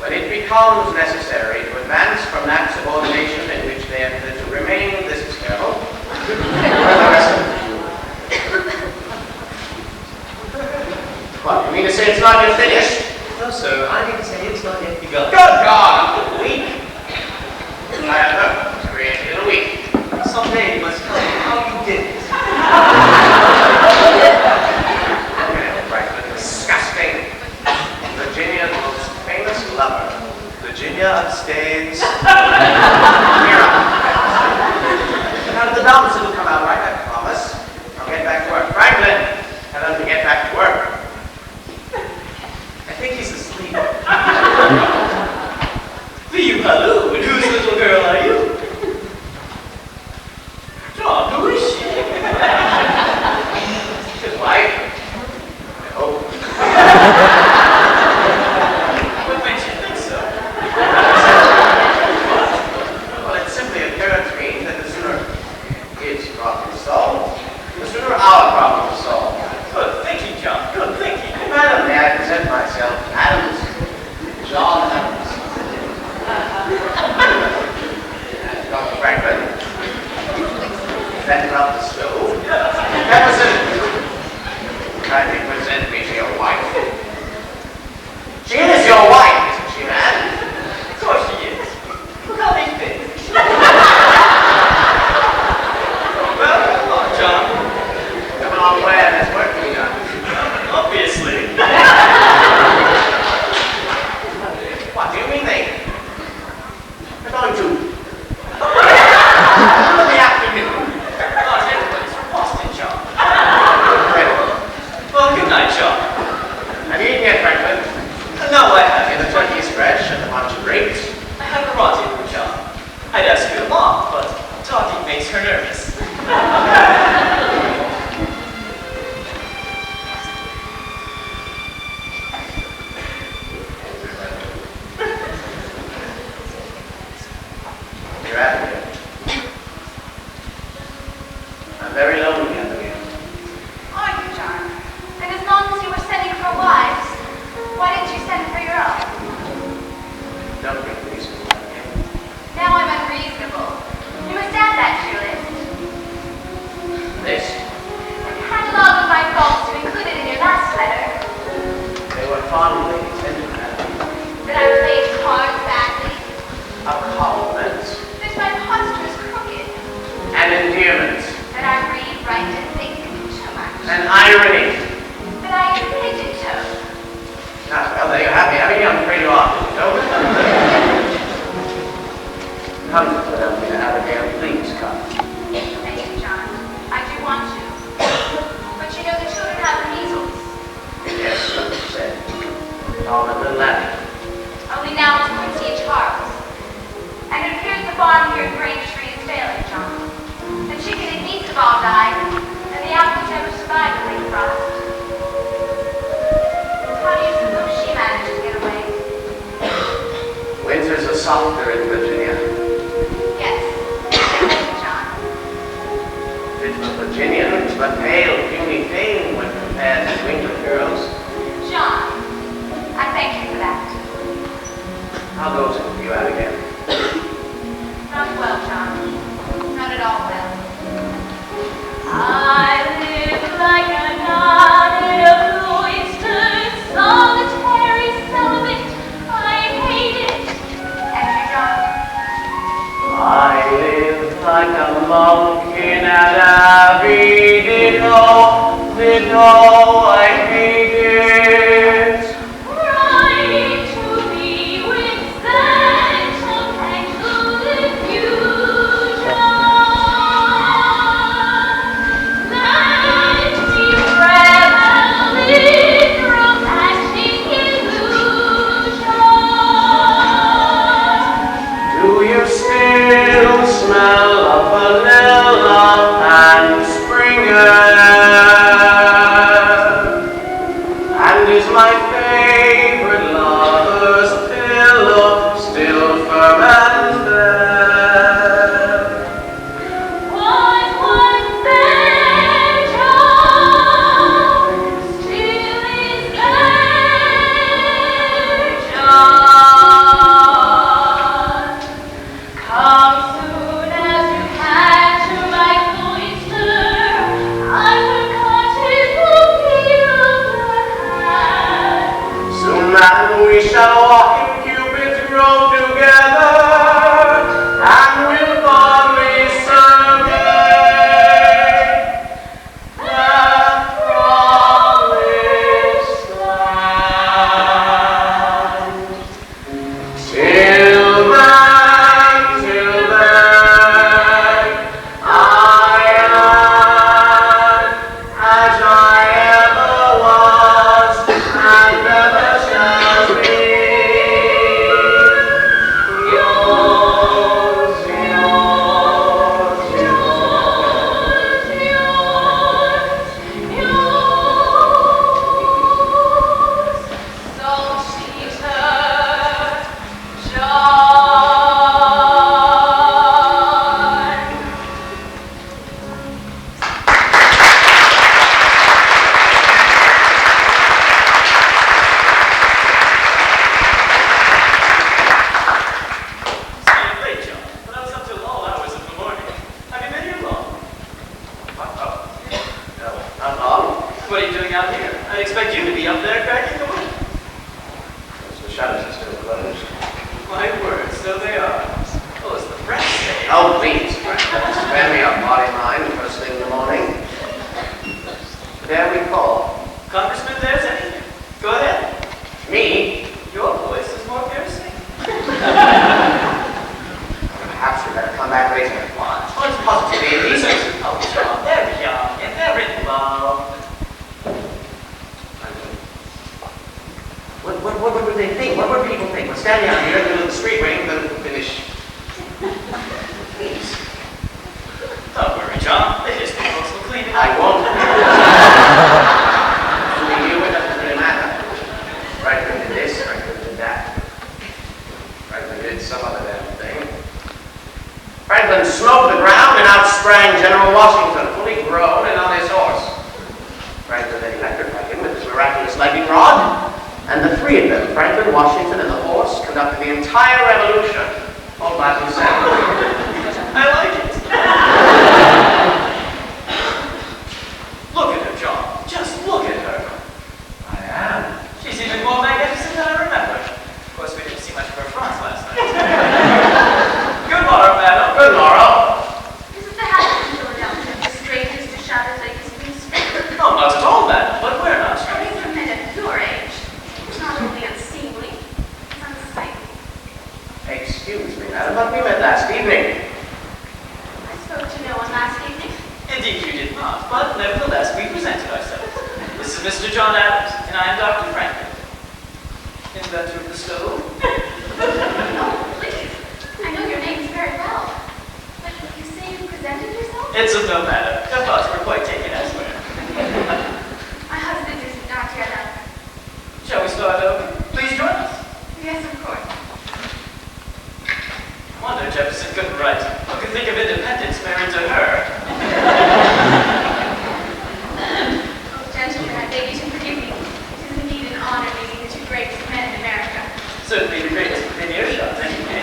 when it becomes necessary to advance from that subordination in which they have to remain. This is Carol. What, you mean to say it's not yet finished? No, sir, I need to say it's not yet begun. Good God! A week? I have heard it was created in a week. Someday you must tell me how you did it. Right, but disgusting. Virginia's most famous lover. Virginia abstains. irony. But I am pigeon toed. Ah, well, there you have me. I'm afraid you are. No? Come to Philadelphia, Abigail. Please come. Thank you, John. I do want to. But you know the children have the measles. Yes, like you said. All a little laughing. Only now it's Quincy and Charles. And it appears the farm here at Grange Street is failing, John. The chicken and geese have all died, and the apples never survived the late frost. How do you suppose she managed to get away? Winters are softer in Virginia. Yes, definitely, John. Fit for Virginians, but pale, puny thing when compared to England girls. John, I thank you for that. How goes it with you, Abigail? Not well, John. Not at all well. I live like a nun in a cloistered, solitary celibate. I hate it. Enter, John. I live like a monk in an abbey. Ditto, I hate it. Right to be with sentimental diffusion. Let me revel in romantic illusion. Do you still smell of vanilla and spring air? And is my favorite lover's pillow still firm and there? What was there, John, still is there, John. Come soon as you can to my cloister. Unforgotten will feel the hand. Soon, madam, we shall walk in Cupid's grove together, and we'll fondly survey that promised land. Till then, I am as I ever was and ever shall be. Yours, yours, Staying late, John, but I was up till all hours of the morning. Have you been here long? No, not long. What are you doing out here? I expect you to be up there cracking the whip. The shutters are still closed. My word, so they are. Oh, it's the press day. Oh, please, spare me up, body mind, first thing in the morning. There we call. Congressman, there's anything. Go ahead. Me? Your voice is more piercing. Perhaps you better come back later. What? Oh, it's positively indecent. Oh, John, they're young and they're in love. What would they think? What would people think? We're standing out here in the middle of the street waiting for them to finish. Please. Don't worry, John. The history books will clean it I up. won't. To you, it doesn't really matter. Franklin did this, Franklin did that. Franklin did some other damn thing. Franklin smote the ground and out sprang General Washington, fully grown and on his horse. Franklin then electrified him with his miraculous lightning rod, and the three of them, Franklin, Washington, and the horse, conducted the entire revolution all by themselves. I like it. Look at her, John. Just look at her. I am. She's even more magnificent than I remember. Of course, we didn't see much of her fronts last night. Good morrow, madam. Good morrow. Isn't the habit in Philadelphia for strangers to shout as they can speak? Oh, not at all, evening? I spoke to no one last evening. Indeed you did not, but nevertheless we presented ourselves. This is Mr. John Adams, and I am Dr. Franklin. Inventor of the stove. Oh, please. I know your names very well. But you say you presented yourself? It's of no matter. Your thoughts were quite taken elsewhere. My husband is not yet up. Shall we start over? Please join us. Yes, of course. Wonder Jefferson couldn't write. Who could think of independence married to her? Oh, gentlemen, I beg you to forgive me. It is indeed an honor meeting the two greatest men in America. Certainly the greatest within earshot, anyway.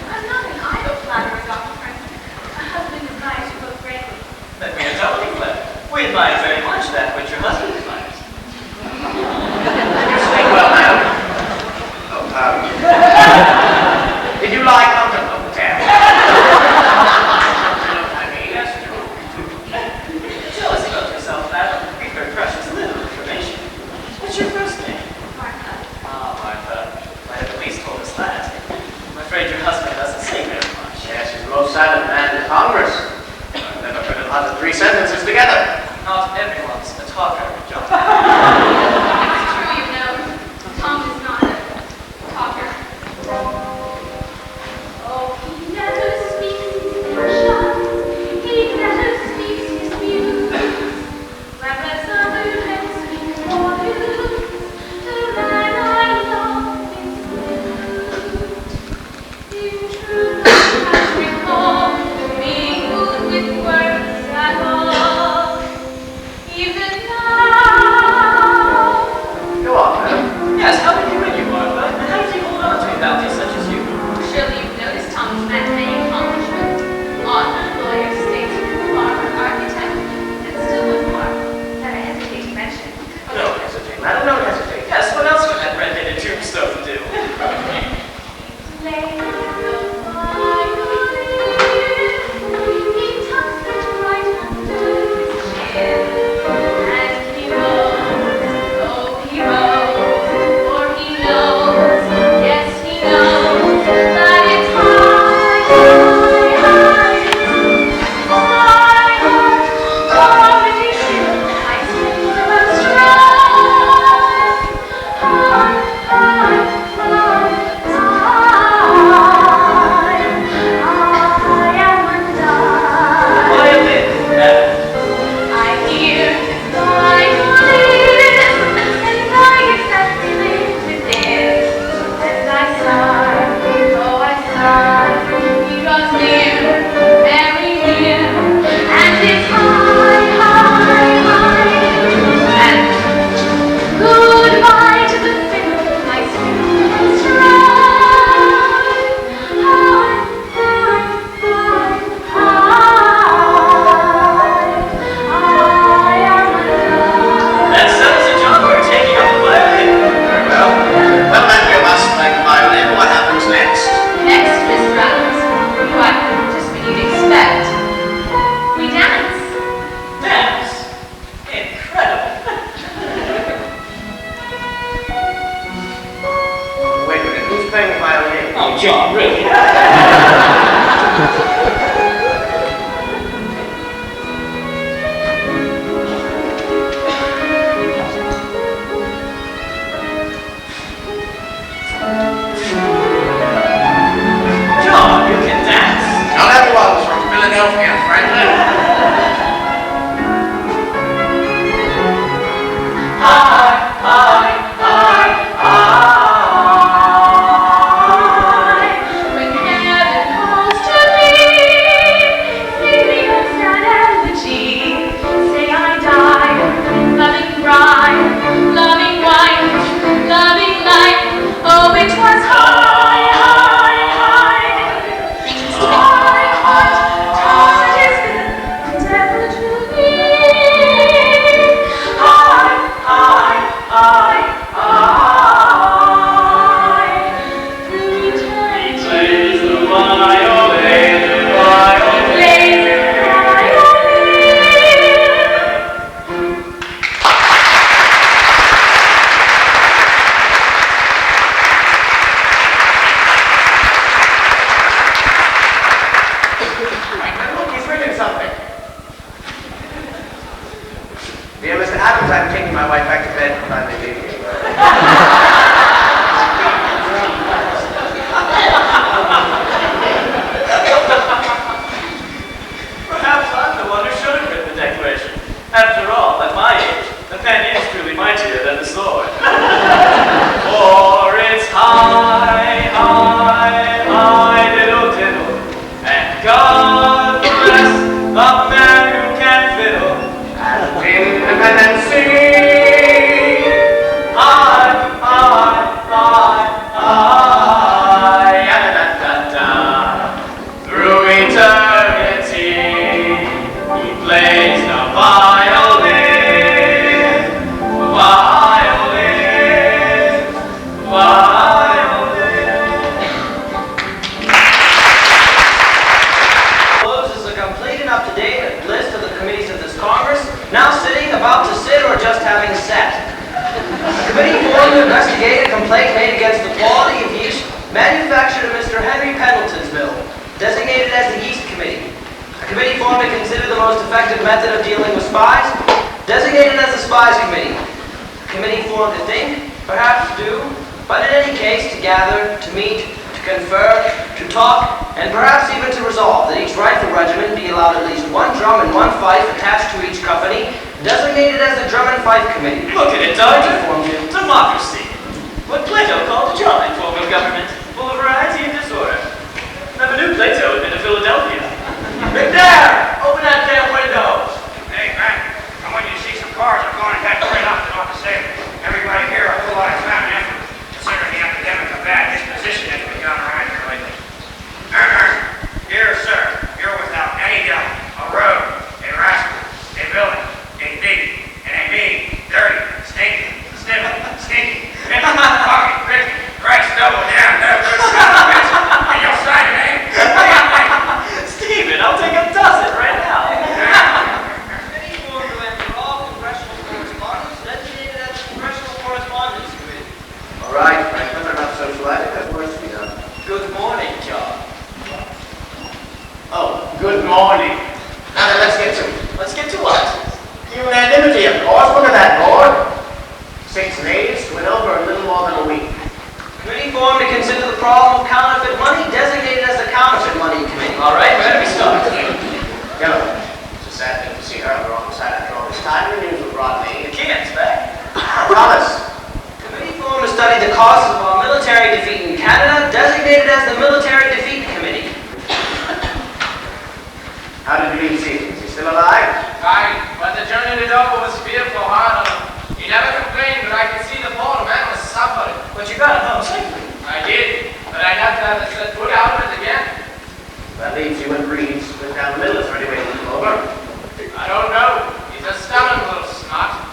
I'm not an idle flatterer, Dr. Franklin. My husband admires you both greatly. Then we are doubly glad. We admire very much that which your husband admires. You speak well, madam. Oh, did you lie comfortable? Tell us about yourself, madam. We've heard precious little information. What's your first name? Martha. Ah, Martha. Might have at least told us that. I'm afraid your husband doesn't say very much. Yes, he's the most silent man in Congress. I've never heard him utter 3 sentences together. Not everyone's a talker, John. It's true, you know. Tom is not a talker. Oh, he never speaks his passions. He never speaks his views. Whereas other men speak for news, the man I love is mute. In truth, I can't recall being moved with words at all. Even now. Go on, madam. Yes, how human you are, but how does he hold on to a bounty such as you? Surely you've noticed Tom's many accomplishments. Author, lawyer, statesman, farmer, architect, and still one more that I hesitate to mention. Don't hesitate, madam. Don't hesitate. Yes, what else would that red-headed tombstone do? Lay the violin. He tucks it right under his chin. And he rose, oh he rose, for he knows, yes he knows, that it's high, already still, I still am strong. I am undone. Violin, madam. I hear his violin, and I exactly live within. And I sigh, oh I sigh, he draws near, very near, and it's high, and goodbye to the fiddle, my spirit is dry. I am undone. That settles it, John. We're taking up the violin. Very well. Well, then we must play the violin. What happens next? Next, Mr. Adams, why, just investigate a complaint made against the quality of yeast manufactured at Mr. Henry Pendleton's mill, designated as the Yeast Committee. A committee formed to consider the most effective method of dealing with spies, designated as the Spies Committee. A committee formed to think, perhaps do, but in any case to gather, to meet, to confer, to talk, and perhaps even to resolve that each rifle regiment be allowed at least one drum and one fife attached to each company, designated as the Drum and Fife Committee. Look at it, Doctor. Democracy. What Plato called a charming form of government, full of variety and disorder. Never knew Plato had been to Philadelphia. McNair, open that damn window. Hey, Grant, I want you to see some cars are going ahead right off the north state. Everybody here, a whole lot of time and effort, considering the epidemic of bad disposition that's been going around here lately. Here, sir, you're without any doubt a rogue, a rascal, a villain, a thief, and a mean, dirty, stinky, stinky, fucking, Christy, Christ, double down, no good son of a bitch, and you'll sign your name. Stephen, I'll take a dozen right now. Committee formed to answer all congressional correspondence, designated as the Congressional Correspondence Committee. All right, Franklin, I'm not socializing. There's work to be done. Good morning, John. Oh, good morning. Now then, let's get to it. Let's get to what? Unanimity, of course. Look at that board. 6 nays went over a little more than a week. Committee formed to consider the problem of counterfeit money, designated as the Counterfeit Money Committee. All right, where do we start? Yellow. It's a sad thing to see her on the wrong side after all this time. The news was brought me. The Keenan's back. Thomas. Committee formed to study the causes of our military defeat in Canada, designated as the Military Defeat Committee. How did you leave Stevens? Is he still alive? Right, but the journey to Dover was fearful hard on him. He never complained, but I could see the poor man was suffering. But you got him home safely. I did, but I'd have to have it set foot out of it again. That leaves you and Reed split down the middle. Is there any way to move over? I don't know. He's a stubborn little snot.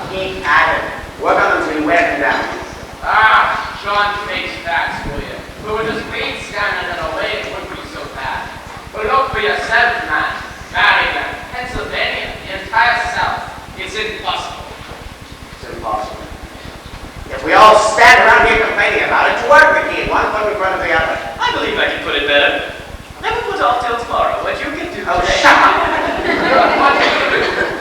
Keep at it. Work on him till you wear him down. Ah, John fakes facts for you. But with his feet standing in the way, it wouldn't be so bad. But look for yourself, man. Maryland, Pennsylvania, the entire South. It's impossible. It's impossible. If we all stand around here complaining about it, to work the key, one foot in front of the other. I believe I can put it better. Never put off till tomorrow what you can do Oh, today. shut up.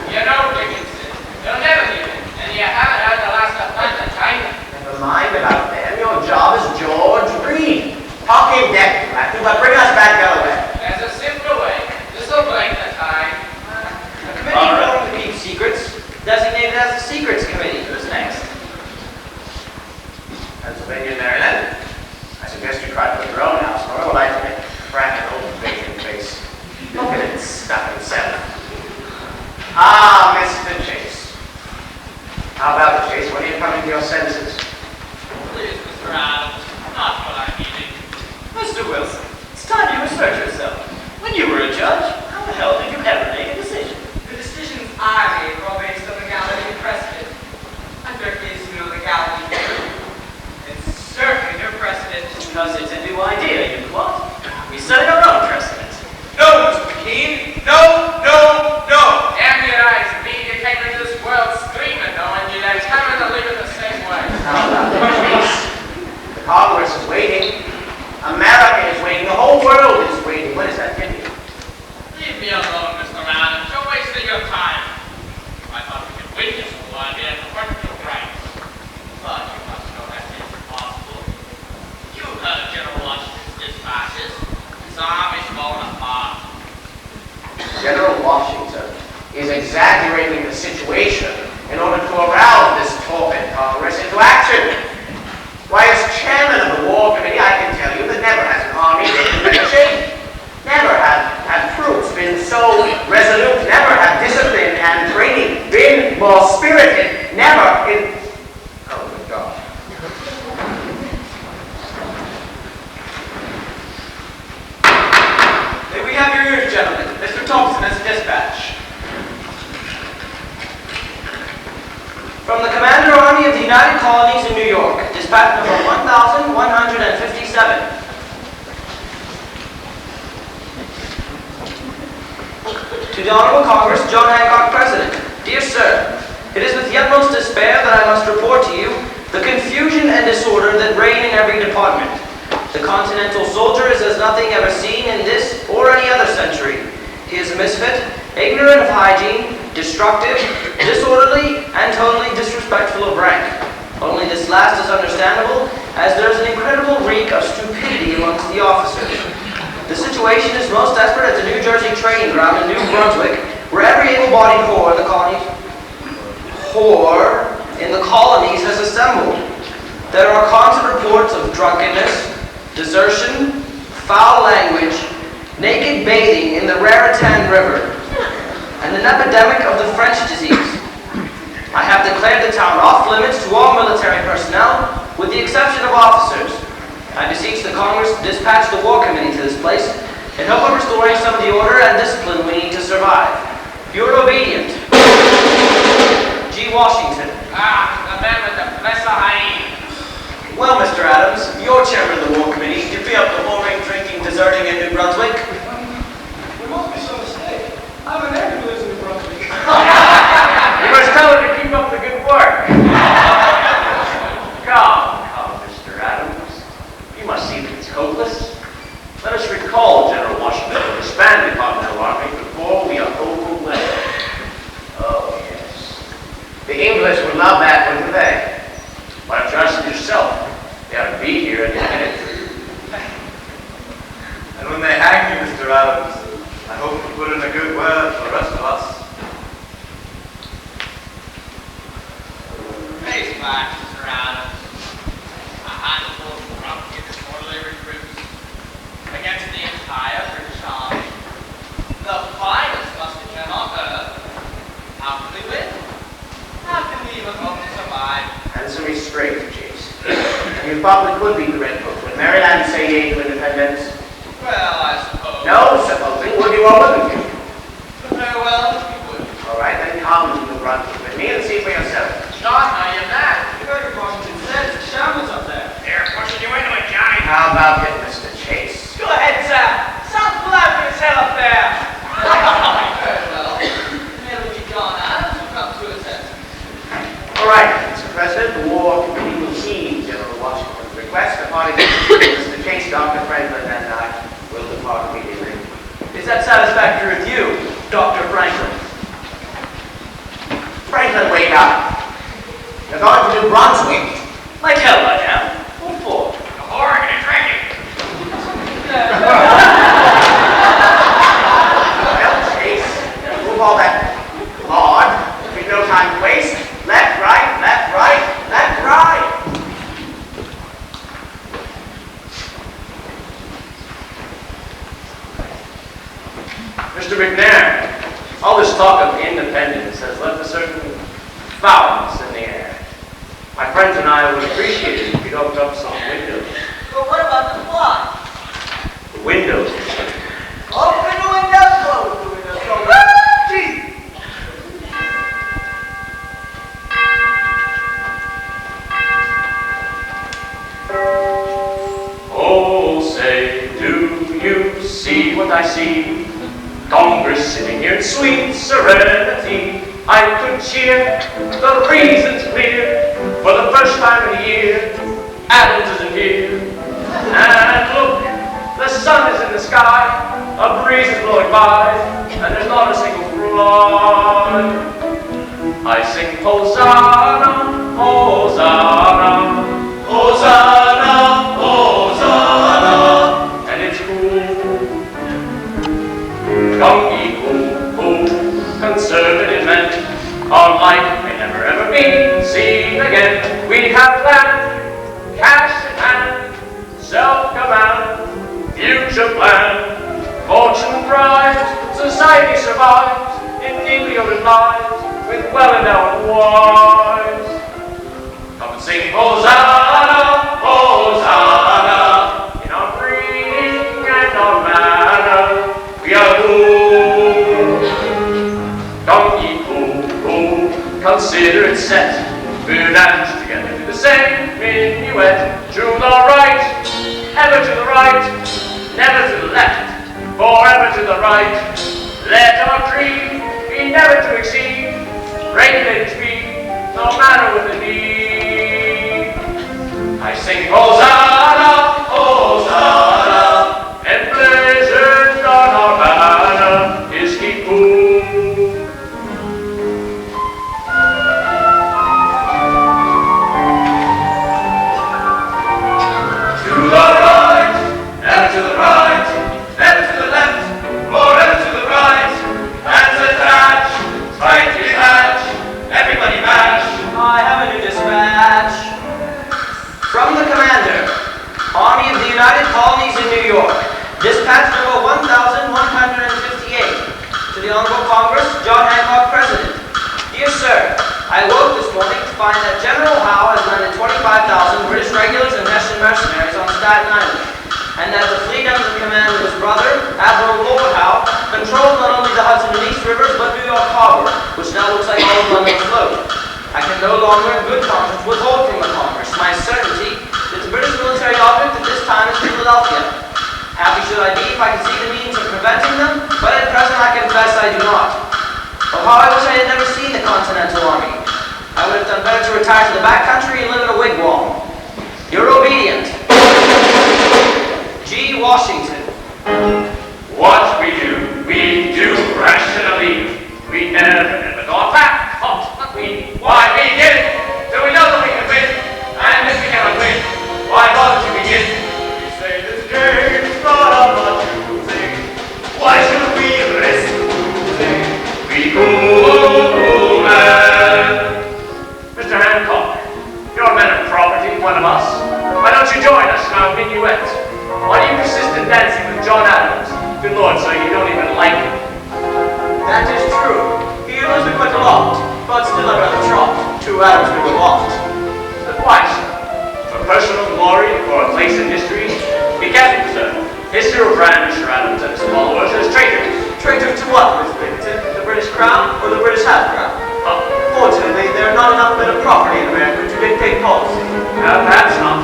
You know, Dickinson, you'll never hear it. And you haven't had the last appointment, either. Never mind about them. Your job is George Reed. Talking death, Matthew, but bring us back Delaware. There's a simpler way. This'll break the tie. A committee formed to keep secrets, designated as the Secrets Committee. Who's next? Pennsylvania, Maryland. I suggest you try to put your own house, or I would like to make a crack at old bacon face. Look at it stuff himself. Ah, Mr. Chase. How about it, Chase? When are you coming to your senses? Please, Mr. Adams, not what I'm eating. Mr. Wilson, it's time you assert yourself. When you were a judge, how the hell did you ever make a decision? The decisions I made were all based on legality and precedent. Under his no legality here. And certainly no precedent. Because it's a new idea, you what? We set our own precedent. No, Mr. Keene. No, no, no. Damn your eyes, me, you came into this world screaming, though, and you're determined to leave it the same way. How about it, Chase? The Congress is waiting. America is waiting. The whole world is waiting. What does that give you? Leave me alone, Mr. Adams. You're wasting your time. I thought we could win this whole idea and work your rights. But you must know that's impossible. You heard of General Washington's dispatches. His army's falling apart. General Washington is exaggerating the situation in order to arouse this torpid Congress into action. Why, as chairman of the War Committee, I can tell you that never has an army been in better shape. Never have troops been so resolute. Never have discipline and training been more spirited. Never in... Oh, good God. May we have your ears, gentlemen? Mr. Thompson has a dispatch. From the Commander Army of the United Colonies in New York, dispatch number 1157. To the Honorable Congress, John Hancock, President. Dear Sir, it is with the utmost despair that I must report to you The confusion and disorder that reign in every department. The continental soldier is as nothing ever seen in this or any other century. He is a misfit, ignorant of hygiene, destructive, disorderly, and totally disrespectful of rank. Only this last is understandable, as there is an incredible reek of stupidity amongst the officers. The situation is most desperate at the New Jersey training ground in New Brunswick, where every able-bodied whore in the colonies has assembled. There are constant reports of drunkenness, desertion, foul language, naked bathing in the Raritan River, and an epidemic of the French disease. I have declared the town off limits to all military personnel, with the exception of officers. I beseech the Congress to dispatch the War Committee to this place in hope of restoring some of the order and discipline we need to survive. Your obedient, G. Washington. The man with the Professor Hyde. Well, Mr. Adams, you're chairman of the War Committee. You be up to whoring, drinking, deserting in New Brunswick. There must be some mistake. I'm a neighbor who lives in New Brunswick. You must tell her to keep up the good work. Come, Mr. Adams. You must see that it's hopeless. Let us recall General Washington to disband the Continental Army before we are overwhelmed. Oh, yes. The English would love that, wouldn't they? Why don't you ask them yourself? They ought to be here any minute. And when they hang you, Mr. Adams, I hope you put in a good word for the rest of us. Face back, Mr. Adams. A handful of drunken disorderly recruits against the entire British Army. The finest musketeer on earth. How can we win? How can we even hope to survive? Answer me straight, Chase. And you thought we could beat the Red Coat when Maryland say yea to independence? Well, I suppose. No, supposing. Would you or wouldn't you? Very well, if you would. All right, then come to New Brunswick with me and see for yourself. John, now you're mad. You heard what Washington said. It's a shambles up there. They're pushing you into it, Johnny. How about it, Mr. Chase? Go ahead, Sam. Sounds lively as hell up there. Very well. Merely be John Adams who comes to his senses. All right, Mr. President, the War Committee will heed General Washington's request. Upon execution, Mr. Chase, Dr. Franklin, and I will depart immediately. Is that satisfactory with you, Dr. Franklin? Franklin, wake up. You're going to New Brunswick. Like hell I am. What for? The whoring and drinking. Well, Chase, move all that lard. We've no time to waste. Left, right, left, right, left, right. Mr. McNair, all this talk of independence has left a certain foulness in the air. My friends and I would appreciate it if you'd open up some windows. But what about the plot? The windows. Open the window, close the window. So, gee. Oh, say, do you see what I see? Congress sitting here in sweet serenity. I could cheer, the reason's clear. For the first time in a year, Adams isn't here. And look, the sun is in the sky, a breeze is blowing by, and there's not a single fly. I sing Hosanna, Hosanna, Hosanna, Hosanna, and it's cool. Come ye who, conservative men, our life may never ever be seen again. We have land, cash in hand, self-command, future plan, fortune thrives, society survives, in deeply ordered lives, with well-endowed wives. Come and sing Hosanna, Hosanna, in our breeding and our manner, we are who. Come ye who, consider it set, we dance together to the same minuet, to the right, ever to the right, never to the left, forever to the right. Let our dream be never to exceed, regulated speed, no matter what the need. I sing Hosanna, Hosanna, emblazoned on our banner is He who. To the right, ever to the right, never to the left, or ever to the right, hands attached, fight detach, everybody match. I have a new dispatch. From the commander, Army of the United Colonies in New York. Dispatch number 1158. To the Honorable Congress, John Hancock, President. Dear Sir, I awoke this morning to find that General Howe has landed 25,000 British regulars and Hessian mercenaries on Staten Island, and that the fleet under the command of his brother, Admiral Lord Howe, controls not only the Hudson and East Rivers, but New York Harbor, which now looks like all of London afloat. I can no longer in good conscience withhold from the Congress my certainty that the British military object at this time is Philadelphia. Happy should I be if I could see the means of preventing them, but at present I confess I do not. Oh, how I wish I had never seen the Continental Army. I would have done better to retire to the back country and live in a wigwam. Your obedient, G. Washington. What we do rationally. We never go back. Why begin? Do we know that we can win? And if we cannot win, why bother to begin? We say this game's not of our choosing. Why should we risk losing? We go, man. Mr. Hancock, you're a man of property, one of us. Why don't you join us in our minuet? Why do you persist in dancing with John Adams? Good Lord, sir, you don't even like him. That is true. He knows me quite a lot, but still I'd rather trot. 2 hours we go aloft. But why, sir? For personal glory or a place in history? Be careful, sir. History will brand Mr. Adams and his followers as traitors. Traitors to what, Miss Binghamton? The British Crown or the British half-crown? Fortunately, there are not enough men of property in America to dictate policy. Perhaps not.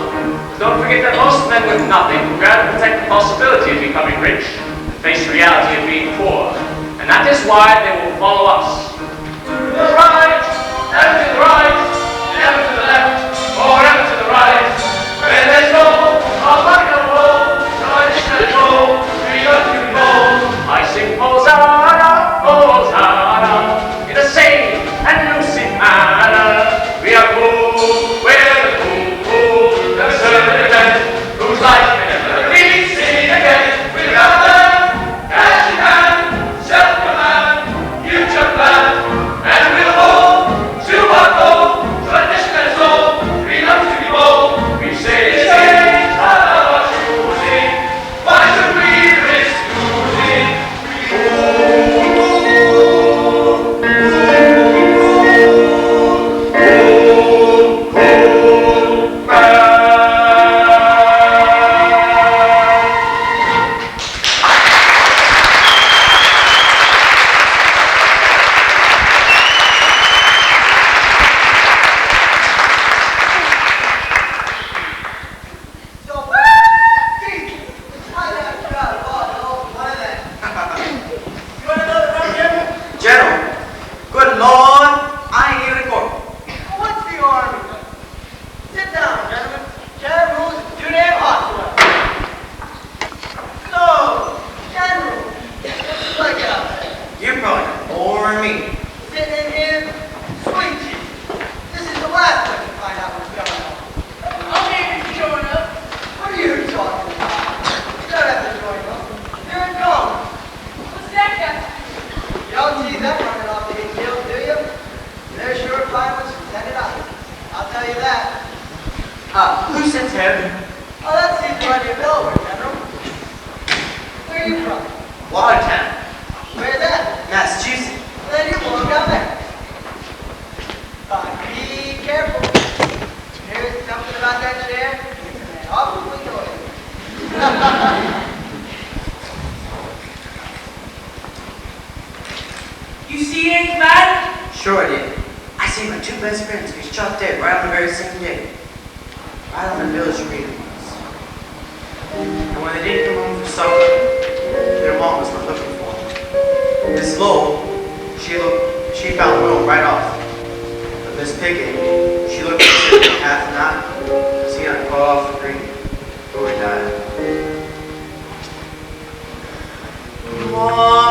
Don't forget that most men with nothing would rather protect the possibility of becoming rich than face the reality of being poor. And that is why they will follow us. To the right, ever to the right, never to the left, or ever to the right. Where there's no, I'll find no hole, tradition and gold, we got to be bold. I sing Hosanna, Hosanna, in a sane and lucid manner. We are cool, we're the cool, the certain event, whose life may never be seen again. We're out there, cash in hand, self-command, future plan, and we'll hold to our goal, tradition and soul. We love to be bold, we say it's not our choosing. Why should we risk losing? Who sits here? Oh, that's the Georgia Delaware, General. Where are you from? Watertown, Where's that? Massachusetts. Then you belong down there. Be careful. Here's something about that chair. It's awfully noisy. You see anything bad? Sure I did. I seen my 2 best friends get shot dead right on the very same day. Right on the village green ones. And when they didn't come home for supper, their mom was not looking for them. Miss Lowell, she found Will right off. But Miss Pickett, she looked at him half an eye. See, I called One